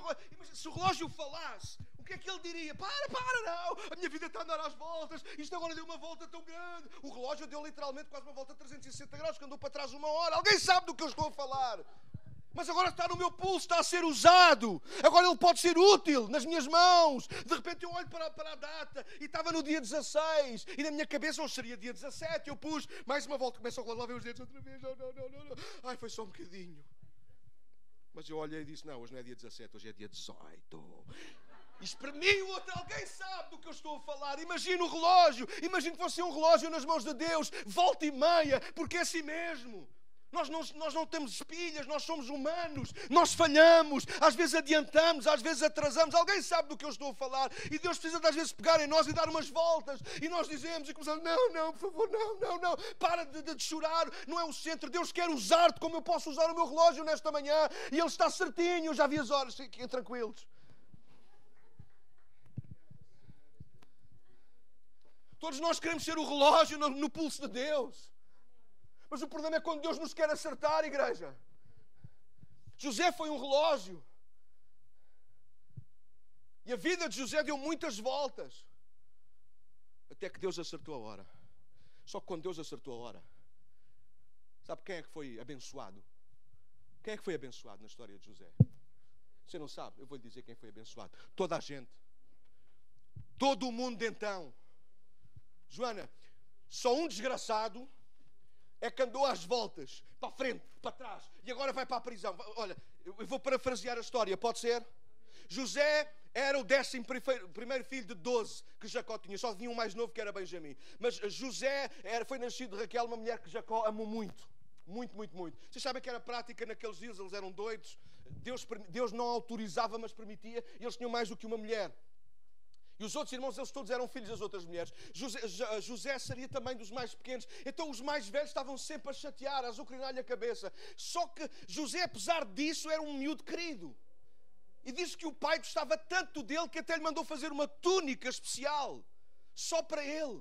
Speaker 1: se o relógio falasse, o que é que ele diria? Para, não, a minha vida está a andar às voltas, isto agora deu uma volta tão grande. O relógio deu literalmente quase uma volta de 360 graus, que andou para trás 1 hora. Alguém sabe do que eu estou a falar? Mas agora está no meu pulso, está a ser usado. Agora ele pode ser útil nas minhas mãos. De repente eu olho para a data e estava no dia 16. E na minha cabeça hoje seria dia 17. Eu pus mais uma volta, começo a rolar ver os dedos outra vez. Não. Ai, foi só um bocadinho. Mas eu olhei e disse, não, hoje não é dia 17, hoje é dia 18. Espremi o outro, alguém sabe do que eu estou a falar. Imagina o relógio, imagina que fosse um relógio nas mãos de Deus, volta e meia, porque é assim mesmo. Nós não temos espilhas, nós somos humanos, nós falhamos, às vezes adiantamos, às vezes atrasamos. Alguém sabe do que eu estou a falar? E Deus precisa de, às vezes, pegar em nós e dar umas voltas. E nós dizemos e começamos, não, por favor, não. Para de chorar, não é o centro. Deus quer usar-te como eu posso usar o meu relógio nesta manhã. E ele está certinho, eu já vi as horas, fiquem tranquilos. Todos nós queremos ser o relógio no pulso de Deus. Mas o problema é quando Deus nos quer acertar, igreja. José foi um relógio. E a vida de José deu muitas voltas. Até que Deus acertou a hora. Só que quando Deus acertou a hora, sabe quem é que foi abençoado? Quem é que foi abençoado na história de José? Você não sabe? Eu vou lhe dizer quem foi abençoado. Toda a gente. Todo o mundo então. Joana, só um desgraçado é que andou às voltas, para a frente, para trás, e agora vai para a prisão. Olha, eu vou parafrasear a história, pode ser? José era o 11º filho de 12 que Jacó tinha, só tinha um mais novo que era Benjamim. Mas José foi nascido de Raquel, uma mulher que Jacó amou muito. Muito. Vocês sabem que era prática naqueles dias, eles eram doidos. Deus não autorizava, mas permitia, e eles tinham mais do que uma mulher. E os outros irmãos, eles todos eram filhos das outras mulheres. José seria também dos mais pequenos. Então os mais velhos estavam sempre a chatear, a azucrinar-lhe a cabeça. Só que José, apesar disso, era um miúdo querido. E diz que o pai gostava tanto dele que até lhe mandou fazer uma túnica especial. Só para ele.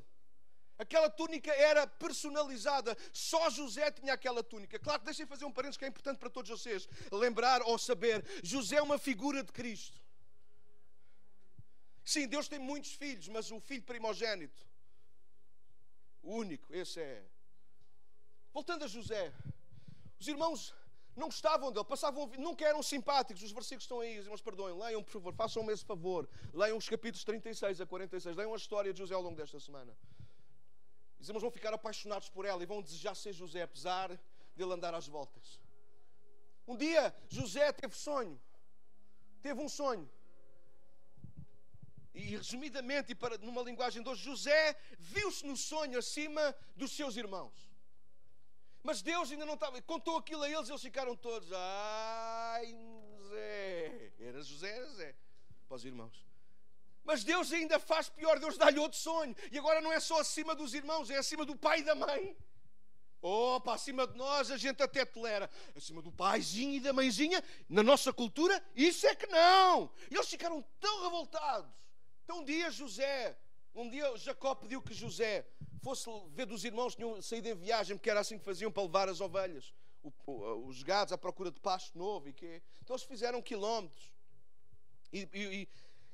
Speaker 1: Aquela túnica era personalizada. Só José tinha aquela túnica. Claro que deixem fazer um parênteses que é importante para todos vocês lembrar ou saber. José é uma figura de Cristo. Sim, Deus tem muitos filhos, mas o filho primogênito, o único, esse é. Voltando a José, os irmãos não gostavam dele, nunca eram simpáticos. Os versículos estão aí, os irmãos perdoem, leiam por favor, façam-me esse favor, leiam os capítulos 36 a 46, leiam a história de José ao longo desta semana. Os irmãos vão ficar apaixonados por ela e vão desejar ser José, apesar dele andar às voltas. Um dia José teve um sonho. E resumidamente, e numa linguagem de hoje, José viu-se no sonho acima dos seus irmãos. Mas Deus ainda não estava, contou aquilo a eles e eles ficaram todos, ai, Zé. Era José, para os irmãos. Mas Deus ainda faz pior, Deus dá-lhe outro sonho. E agora não é só acima dos irmãos, é acima do pai e da mãe. Opa, acima de nós a gente até tolera. Acima do paizinho e da mãezinha, na nossa cultura, isso é que não. E eles ficaram tão revoltados. Então um dia Jacó pediu que José fosse ver dos irmãos que tinham saído em viagem, porque era assim que faziam para levar as ovelhas, os gados à procura de pasto novo. Então eles fizeram quilómetros. E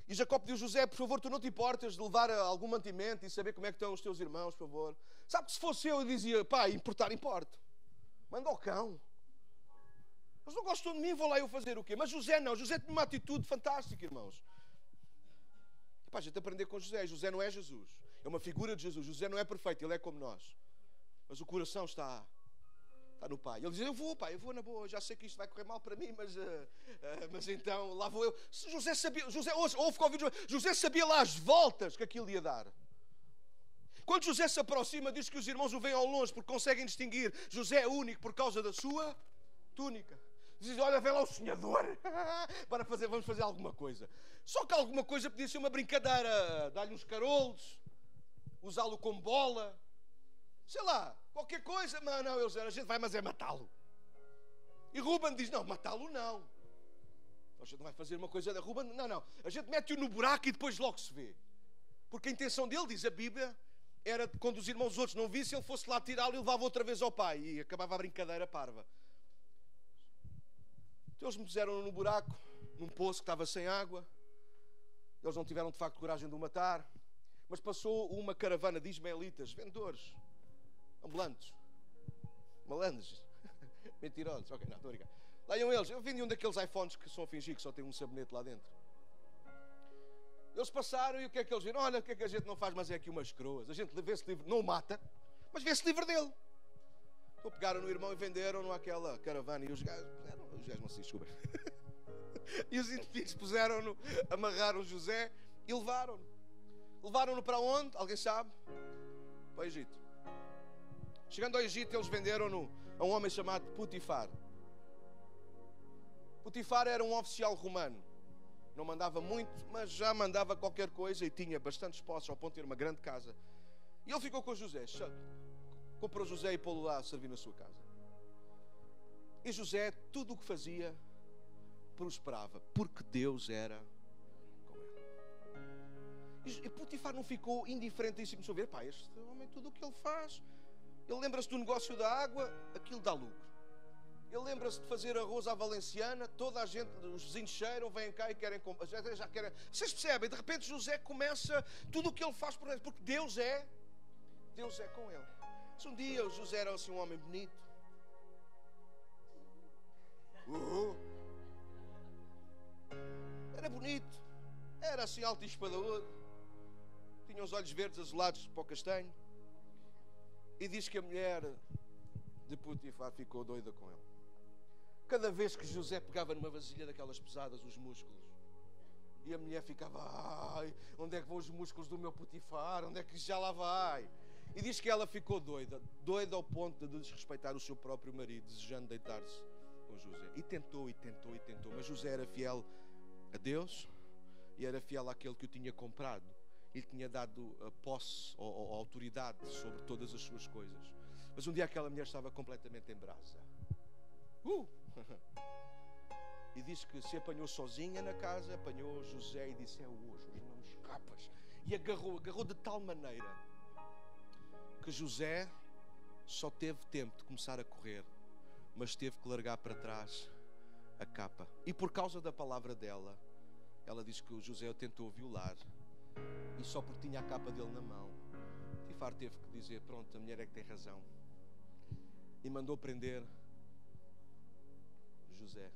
Speaker 1: Jacó pediu: José, por favor, tu não te importas de levar algum mantimento e saber como é que estão os teus irmãos, por favor? Sabe que se fosse eu dizia: pá, importo. Manda ao cão. Eles não gostam de mim, vou lá eu fazer o quê? Mas José não. José tem uma atitude fantástica, irmãos. Pá, a gente aprender com José. José não é Jesus. É uma figura de Jesus. José não é perfeito, ele é como nós. Mas o coração está no Pai. Ele diz: eu vou na boa. Já sei que isto vai correr mal para mim, mas então lá vou eu. José sabia, ouve o vídeo. José sabia lá as voltas que aquilo ia dar. Quando José se aproxima, diz que os irmãos o veem ao longe porque conseguem distinguir. José é único por causa da sua túnica. Diz: olha, vem lá o sonhador. Vamos fazer alguma coisa. Só que alguma coisa podia ser uma brincadeira. Dar-lhe uns carolos, usá-lo como bola, sei lá, qualquer coisa. Mas não, eles a gente vai, mas é matá-lo. E Ruben diz: não, matá-lo não. A gente não vai fazer uma coisa da Ruben. Não. A gente mete-o no buraco e depois logo se vê. Porque a intenção dele, diz a Bíblia, era quando os irmãos outros não vissem, ele fosse lá tirá-lo e levava outra vez ao pai. E acabava a brincadeira parva. Então eles me puseram no buraco, num poço que estava sem água. Eles não tiveram de facto coragem de o matar. Mas passou uma caravana de ismaelitas, vendedores, ambulantes, malandros, mentirosos. Ok, não, estou a brincar. Lá iam eles. Eu vendi um daqueles iPhones que são a fingir que só tem um sabonete lá dentro. Eles passaram e o que é que eles viram? Olha, o que é que a gente não faz, mas é aqui umas coroas. A gente vê-se livre, não o mata, mas vê-se livre dele. Então pegaram no irmão e venderam-no àquela caravana. E os gajos não se desculpem. E os indivíduos puseram-no, amarraram José e levaram-no. Levaram-no para onde? Alguém sabe? Para o Egito. Chegando ao Egito, eles venderam-no a um homem chamado Potifar. Potifar era um oficial romano. Não mandava muito, mas já mandava qualquer coisa e tinha bastantes posses, ao ponto de ter uma grande casa. E ele ficou com José. Comprou José e pô-lo lá a servir na sua casa. E José, tudo o que fazia, prosperava, porque Deus era com ele. E Potifar não ficou indiferente a isso e começou a ver, pá, este homem, tudo o que ele faz, ele lembra-se do negócio da água, aquilo dá lucro. Ele lembra-se de fazer arroz à valenciana, toda a gente, os vizinhos cheiram, vêm cá e querem comprar. Já querem. Vocês percebem? De repente José começa tudo o que ele faz por ele, porque Deus é com ele. Se um dia o José era assim um homem bonito, era bonito, era assim alto e espadaúdo, tinha os olhos verdes azulados para o castanho, e diz que a mulher de Potifar ficou doida com ele. Cada vez que José pegava numa vasilha daquelas pesadas, os músculos, e a mulher ficava, ai, onde é que vão os músculos do meu Potifar? Onde é que já lá vai? E diz que ela ficou doida ao ponto de desrespeitar o seu próprio marido, desejando deitar-se com José. E tentou, mas José era fiel a Deus e era fiel àquele que o tinha comprado. Ele tinha dado a posse ou a autoridade sobre todas as suas coisas. Mas um dia aquela mulher estava completamente em brasa. E diz que se apanhou sozinha na casa, apanhou José e disse, é hoje não escapas. E agarrou de tal maneira que José só teve tempo de começar a correr, mas teve que largar para trás a capa. E por causa da palavra dela, ela diz que o José o tentou violar, e só porque tinha a capa dele na mão, Potifar teve que dizer, pronto, a mulher é que tem razão, e mandou prender José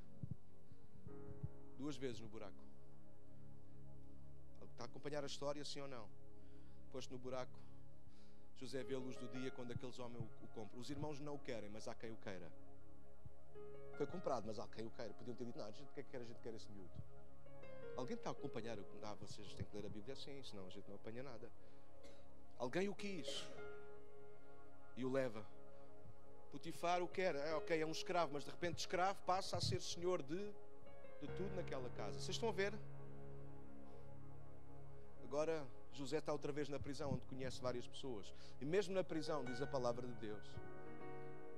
Speaker 1: 2 vezes no buraco. Está a acompanhar a história, sim ou não? Posto no buraco, José vê a luz do dia quando aqueles homens o compram. Os irmãos não o querem, mas há quem o queira. Foi comprado, mas há quem o queira. Podiam ter dito, não, a gente quer esse miúdo. Alguém está a acompanhar? Vocês têm que ler a Bíblia assim, senão a gente não apanha nada. Alguém o quis e o leva. Potifar o quer, ok, é um escravo, mas de repente escravo passa a ser senhor de tudo naquela casa. Vocês estão a ver? Agora José está outra vez na prisão, onde conhece várias pessoas. E mesmo na prisão, diz a palavra de Deus,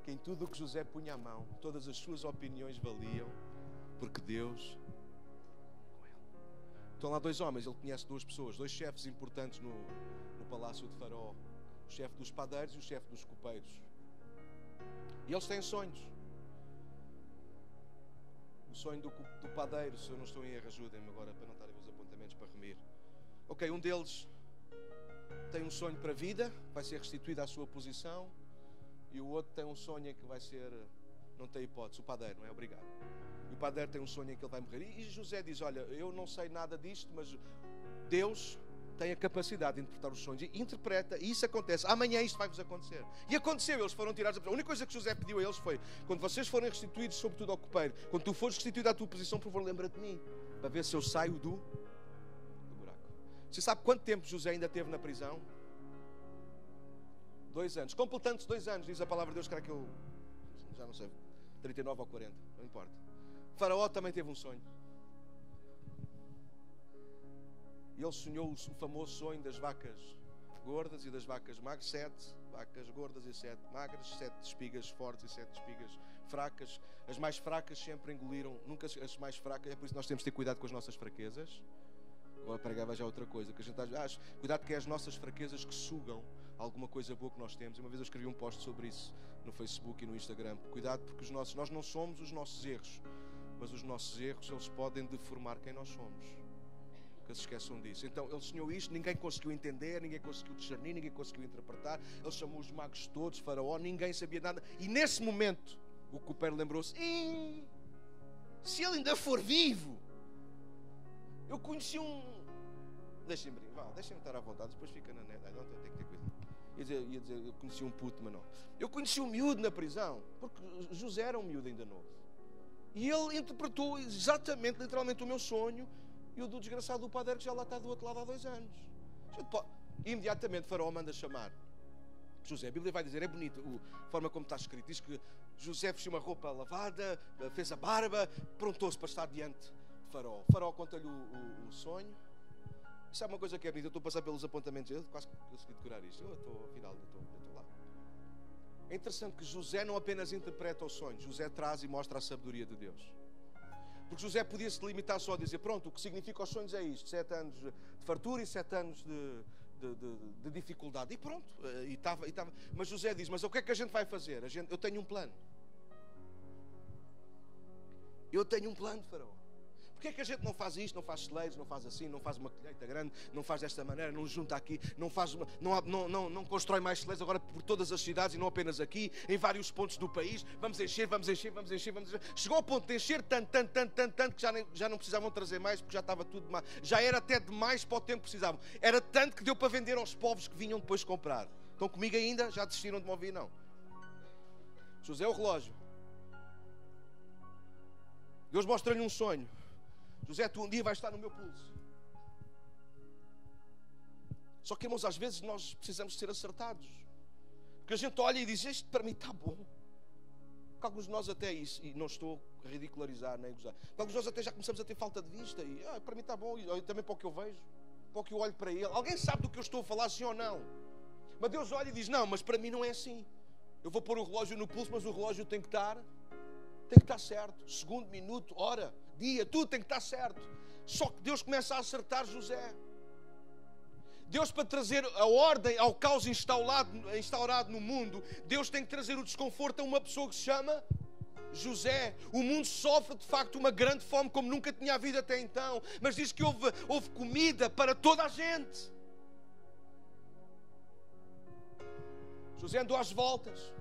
Speaker 1: que em tudo o que José punha à mão, todas as suas opiniões valiam, porque Deus com ele. Estão lá 2 homens, ele conhece 2 pessoas, 2 chefes importantes no palácio de Faraó. O chefe dos padeiros e o chefe dos copeiros. E eles têm sonhos. O sonho do padeiro, se eu não estou em erro, ajudem-me agora para não estar a ver os apontamentos para remir. Ok, um deles tem um sonho para a vida, vai ser restituído à sua posição, e o outro tem um sonho em que vai ser, não tem hipótese, o padeiro, não é? Obrigado. E o padeiro tem um sonho em que ele vai morrer. E José diz, olha, eu não sei nada disto, mas Deus tem a capacidade de interpretar os sonhos, e interpreta, e isso acontece, amanhã isto vai-vos acontecer. E aconteceu, eles foram tirados da prisão. A única coisa que José pediu a eles foi, quando vocês forem restituídos, sobretudo ao copeiro, quando tu fores restituído à tua posição, por favor, lembra-te de mim, para ver se eu saio do buraco. Você sabe quanto tempo José ainda teve na prisão? 2 anos, completando-se 2 anos, diz a palavra de Deus, cara, que eu já não sei, 39 ou 40, não importa. Faraó também teve um sonho. E ele sonhou o famoso sonho das vacas gordas e das vacas magras. 7 vacas gordas e 7 magras, 7 espigas fortes e 7 espigas fracas. As mais fracas sempre engoliram, nunca as mais fracas. É por isso que nós temos de ter cuidado com as nossas fraquezas. Agora pregava já outra coisa, que a gente acha, cuidado que é as nossas fraquezas que sugam alguma coisa boa que nós temos. Uma vez eu escrevi um post sobre isso no Facebook e no Instagram. Cuidado, porque nós não somos os nossos erros, mas os nossos erros, eles podem deformar quem nós somos. Que se esqueçam disso. Então ele sonhou isto, ninguém conseguiu entender, ninguém conseguiu discernir, ninguém conseguiu interpretar. Ele chamou os magos todos, Faraó, ninguém sabia nada. E nesse momento o copeiro lembrou-se, Se ele ainda for vivo. Eu conheci Deixem-me estar à vontade, depois fica na net. Não, tem que ter cuidado. Ia dizer, eu conheci um puto, mas não. Eu conheci um miúdo na prisão, porque José era um miúdo ainda novo. E ele interpretou exatamente, literalmente, o meu sonho e o do desgraçado do padeiro que já lá está do outro lado há 2 anos. E imediatamente Faraó manda chamar José. A Bíblia vai dizer, é bonito a forma como está escrito. Diz que José vestiu uma roupa lavada, fez a barba, prontou-se para estar diante de Faraó. Faraó conta-lhe o sonho. E sabe uma coisa que é bonita? Eu estou a passar pelos apontamentos, eu quase consegui decorar isto. Eu estou, afinal, estou lá. É interessante que José não apenas interpreta o sonho, José traz e mostra a sabedoria de Deus. Porque José podia se limitar só a dizer, pronto, o que significa os sonhos é isto, 7 anos de fartura e 7 anos de dificuldade. E pronto, e estava. Mas José diz, mas o que é que a gente vai fazer? Eu tenho um plano. Eu tenho um plano, Faraó. Porquê é que a gente não faz isto, não faz celeiros, não faz assim, não faz uma colheita grande, não faz desta maneira, não junta aqui, não constrói mais celeiros agora por todas as cidades e não apenas aqui, em vários pontos do país, vamos encher. Chegou ao ponto de encher tanto que já não precisavam trazer mais, porque já estava tudo demais. Já era até demais para o tempo que precisavam. Era tanto que deu para vender aos povos que vinham depois comprar. Estão comigo ainda? Já desistiram de me ouvir? Não. José, o relógio. Deus mostra-lhe um sonho. José, tu um dia vais estar no meu pulso. Só que, irmãos, às vezes nós precisamos ser acertados. Porque a gente olha e diz, isto para mim está bom. Porque alguns de nós até isso, e não estou a ridicularizar nem a gozar, alguns de nós até já começamos a ter falta de vista. E para mim está bom, e também para o que eu vejo, para o que eu olho para ele. Alguém sabe do que eu estou a falar, sim ou não? Mas Deus olha e diz, não, mas para mim não é assim. Eu vou pôr o relógio no pulso, mas o relógio tem que estar certo. Segundo, minuto, hora, dia, tudo tem que estar certo. Só que Deus começa a acertar José. Deus, para trazer a ordem ao caos instaurado no mundo, Deus tem que trazer o desconforto a uma pessoa que se chama José. O mundo sofre de facto uma grande fome como nunca tinha havido até então, mas diz que houve comida para toda a gente. José andou às voltas.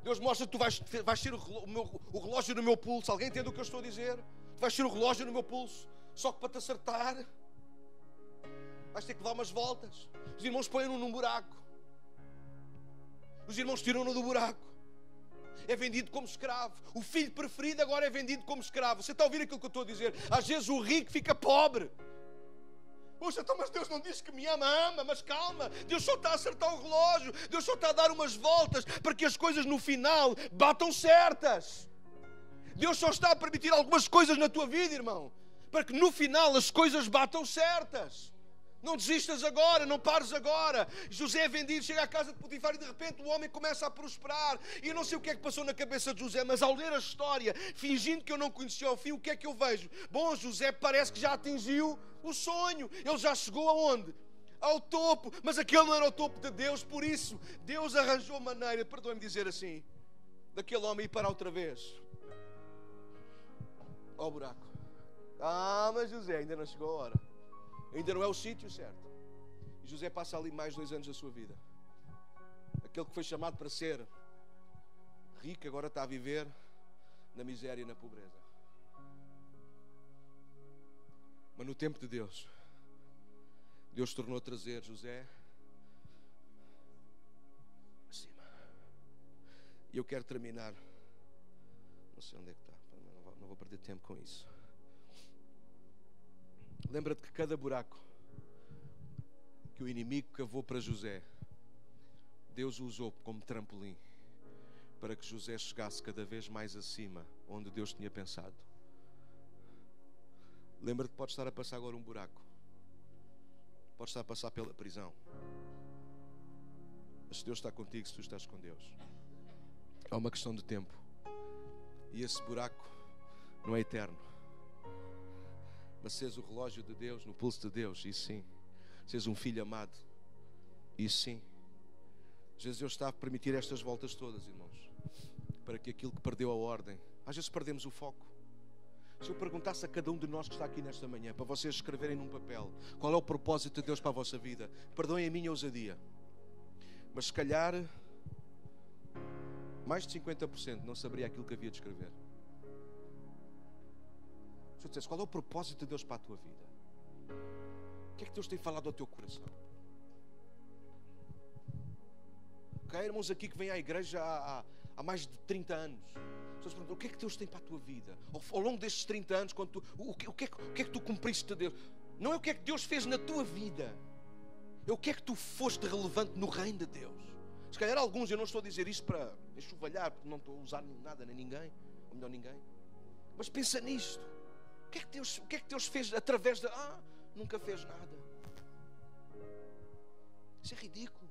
Speaker 1: Deus mostra que tu vais ser o relógio no meu pulso. Alguém entende o que eu estou a dizer? Tu vais ser o relógio no meu pulso. Só que para te acertar vais ter que dar umas voltas. Os irmãos põem-no num buraco. Os irmãos tiram-no do buraco. É vendido como escravo. O filho preferido agora é vendido como escravo. Você está a ouvir aquilo que eu estou a dizer? Às vezes o rico fica pobre. Poxa, então, mas Deus não diz que me ama, mas calma. Deus só está a acertar o relógio. Deus só está a dar umas voltas para que as coisas no final batam certas. Deus só está a permitir algumas coisas na tua vida, irmão, para que no final as coisas batam certas. Não desistas agora, não pares agora. José é vendido, chega à casa de Potifar e de repente o homem começa a prosperar. E eu não sei o que é que passou na cabeça de José, mas ao ler a história, fingindo que eu não conhecia ao fim, o que é que eu vejo? Bom, José parece que já atingiu o sonho. Ele já chegou aonde? Ao topo. Mas aquele não era o topo de Deus, por isso Deus arranjou maneira, perdoe-me dizer assim, daquele homem ir para outra vez ao buraco. Mas José ainda não chegou a hora. Ainda não é o sítio certo. E José passa ali mais 2 anos da sua vida. Aquele que foi chamado para ser rico agora está a viver na miséria e na pobreza. Mas no tempo de Deus, Deus tornou a trazer José acima. E eu quero terminar. Não sei onde é que está. Não vou perder tempo com isso. Lembra-te que cada buraco que o inimigo cavou para José, Deus o usou como trampolim para que José chegasse cada vez mais acima, onde Deus tinha pensado. Lembra-te que podes estar a passar agora um buraco, podes estar a passar pela prisão, mas se Deus está contigo, se tu estás com Deus, é uma questão de tempo. E esse buraco não é eterno. Mas se és o relógio de Deus, no pulso de Deus, isso sim. Se és um filho amado, isso sim. Às vezes Deus está a permitir estas voltas todas, irmãos, para que aquilo que perdeu a ordem, às vezes perdemos o foco. Se eu perguntasse a cada um de nós que está aqui nesta manhã, para vocês escreverem num papel qual é o propósito de Deus para a vossa vida, perdoem a minha ousadia, mas se calhar mais de 50% não saberia aquilo que havia de escrever. Se eu dissesse, qual é o propósito de Deus para a tua vida? O que é que Deus tem falado ao teu coração? Há irmãos aqui que vêm à igreja há mais de 30 anos. As pessoas perguntam, o que é que Deus tem para a tua vida? Ao longo destes 30 anos, o que é que tu cumpriste de Deus? Não é o que é que Deus fez na tua vida. É o que é que tu foste relevante no reino de Deus. Se calhar alguns, eu não estou a dizer isto para enxovalhar, porque não estou a usar nada nem ninguém, ou melhor ninguém. Mas pensa nisto. O que é que Deus fez através de... nunca fez nada. Isso é ridículo.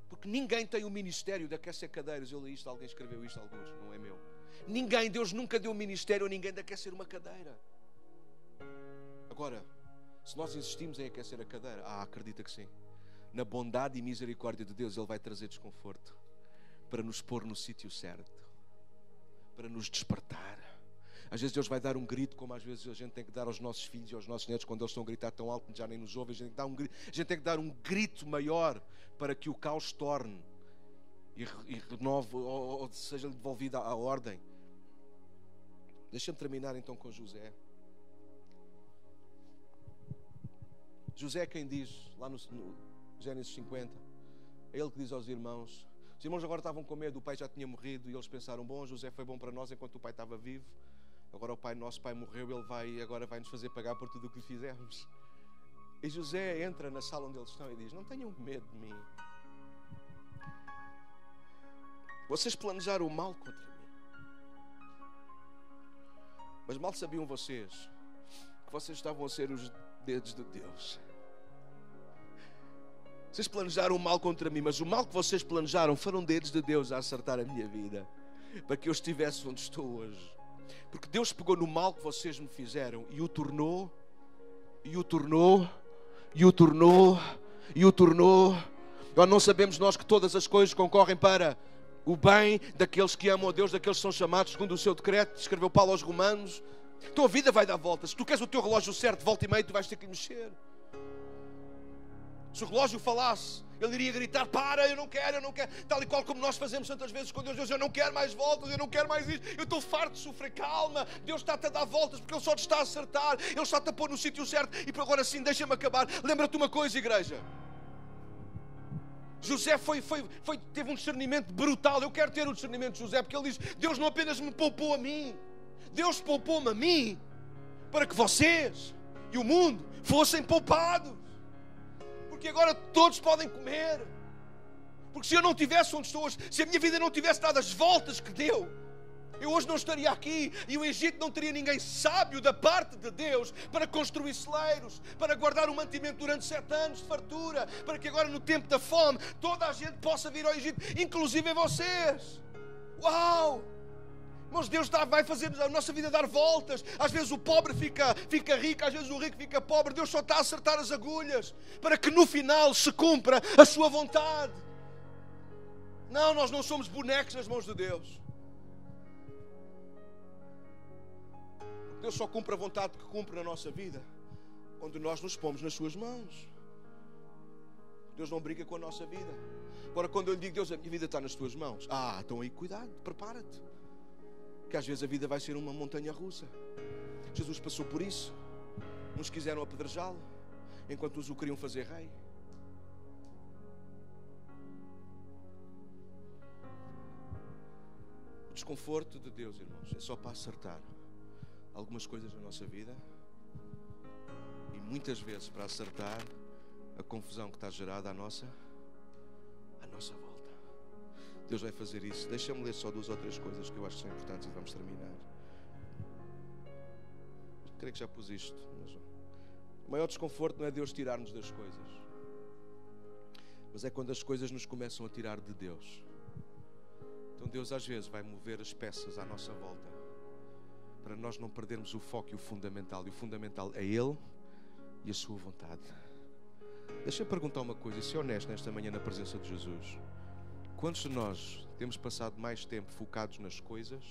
Speaker 1: Porque ninguém tem o ministério de aquecer cadeiras. Eu li isto, alguém escreveu isto, alguns, não é meu. Ninguém, Deus nunca deu ministério a ninguém de aquecer uma cadeira. Agora, se nós insistimos em aquecer a cadeira, acredita que sim. Na bondade e misericórdia de Deus, Ele vai trazer desconforto para nos pôr no sítio certo, para nos despertar. Às vezes Deus vai dar um grito, como às vezes a gente tem que dar aos nossos filhos e aos nossos netos quando eles estão a gritar tão alto que já nem nos ouvem. A gente tem que dar um grito maior para que o caos torne e renove, ou seja devolvida a ordem. Deixa-me terminar então com José. José é quem diz, lá no Gênesis 50, é ele que diz aos irmãos. Os irmãos agora estavam com medo, o pai já tinha morrido e eles pensaram, bom, José foi bom para nós enquanto o pai estava vivo. Agora nosso pai morreu, ele agora vai nos fazer pagar por tudo o que lhe fizemos. E José entra na sala onde eles estão e diz, não tenham medo de mim. Vocês planejaram o mal contra mim. Mas mal sabiam vocês que vocês estavam a ser os dedos de Deus. Vocês planejaram o mal contra mim, mas o mal que vocês planejaram foram dedos de Deus a acertar a minha vida, para que eu estivesse onde estou hoje. Porque Deus pegou no mal que vocês me fizeram e o tornou, e o tornou, e o tornou, e o tornou. Nós não sabemos nós que todas as coisas concorrem para o bem daqueles que amam a Deus, daqueles que são chamados segundo o seu decreto, escreveu Paulo aos Romanos. Tua vida vai dar voltas. Se tu queres o teu relógio certo, volta e meia, tu vais ter que lhe mexer. Se o relógio falasse, ele iria gritar, para, eu não quero, tal e qual como nós fazemos tantas vezes com Deus. Deus, eu não quero mais voltas, eu não quero mais isto, eu estou farto de sofrer, calma, Deus está-te a dar voltas porque Ele só te está a acertar, Ele está-te a pôr no sítio certo. E por agora sim, deixa-me acabar. Lembra-te uma coisa, igreja, José teve um discernimento brutal. Eu quero ter o discernimento de José, porque ele diz, Deus não apenas me poupou a mim, Deus poupou-me a mim para que vocês e o mundo fossem poupados. Porque agora todos podem comer. Porque se eu não tivesse onde estou hoje, se a minha vida não tivesse dado as voltas que deu, eu hoje não estaria aqui. E o Egito não teria ninguém sábio da parte de Deus para construir celeiros, para guardar o mantimento durante 7 anos de fartura, para que agora no tempo da fome toda a gente possa vir ao Egito, inclusive vocês. Uau! Mas Deus vai fazer a nossa vida dar voltas. Às vezes o pobre fica rico, às vezes o rico fica pobre. Deus só está a acertar as agulhas para que no final se cumpra a sua vontade. Não, nós não somos bonecos nas mãos de Deus. Deus só cumpre a vontade que cumpre na nossa vida quando nós nos pomos nas suas mãos. Deus não brinca com a nossa vida. Agora, quando eu lhe digo, Deus, a minha vida está nas tuas mãos, então aí cuidado, prepara-te, que às vezes a vida vai ser uma montanha russa. Jesus passou por isso. Uns quiseram apedrejá-lo, enquanto os o queriam fazer rei. O desconforto de Deus, irmãos, é só para acertar algumas coisas na nossa vida, e muitas vezes para acertar a confusão que está gerada à nossa volta. Deus vai fazer isso. Deixa-me ler só 2 ou 3 coisas que eu acho que são importantes e vamos terminar. Creio que já pus isto. Mas o maior desconforto não é Deus tirar-nos das coisas, mas é quando as coisas nos começam a tirar de Deus. Então Deus às vezes vai mover as peças à nossa volta para nós não perdermos o foco e o fundamental. E o fundamental é Ele e a sua vontade. Deixa-me perguntar uma coisa e ser honesto nesta manhã na presença de Jesus. Quantos de nós temos passado mais tempo focados nas coisas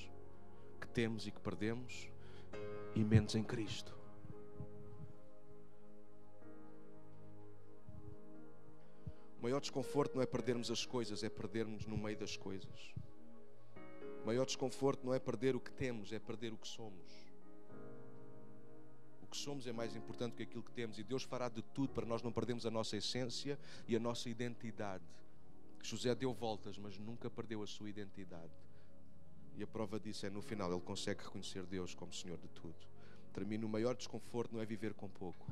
Speaker 1: que temos e que perdemos e menos em Cristo? O maior desconforto não é perdermos as coisas, é perdermos no meio das coisas. O maior desconforto não é perder o que temos, é perder o que somos. que somos é mais importante que aquilo que temos, e Deus fará de tudo para nós não perdermos a nossa essência e a nossa identidade. José deu voltas, mas nunca perdeu a sua identidade. E a prova disso é no final ele consegue reconhecer Deus como Senhor de tudo. Termino, o maior desconforto não é viver com pouco,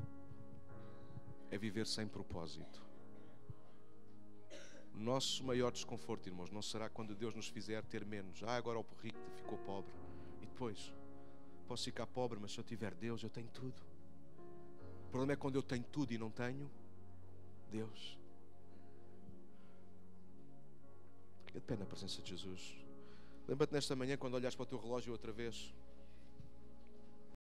Speaker 1: é viver sem propósito. O nosso maior desconforto, irmãos, não será quando Deus nos fizer ter menos. Agora o rico ficou pobre. E depois, posso ficar pobre, mas se eu tiver Deus, eu tenho tudo. O problema é quando eu tenho tudo e não tenho Deus. Fica de pé na presença de Jesus. Lembra-te nesta manhã, quando olhas para o teu relógio outra vez,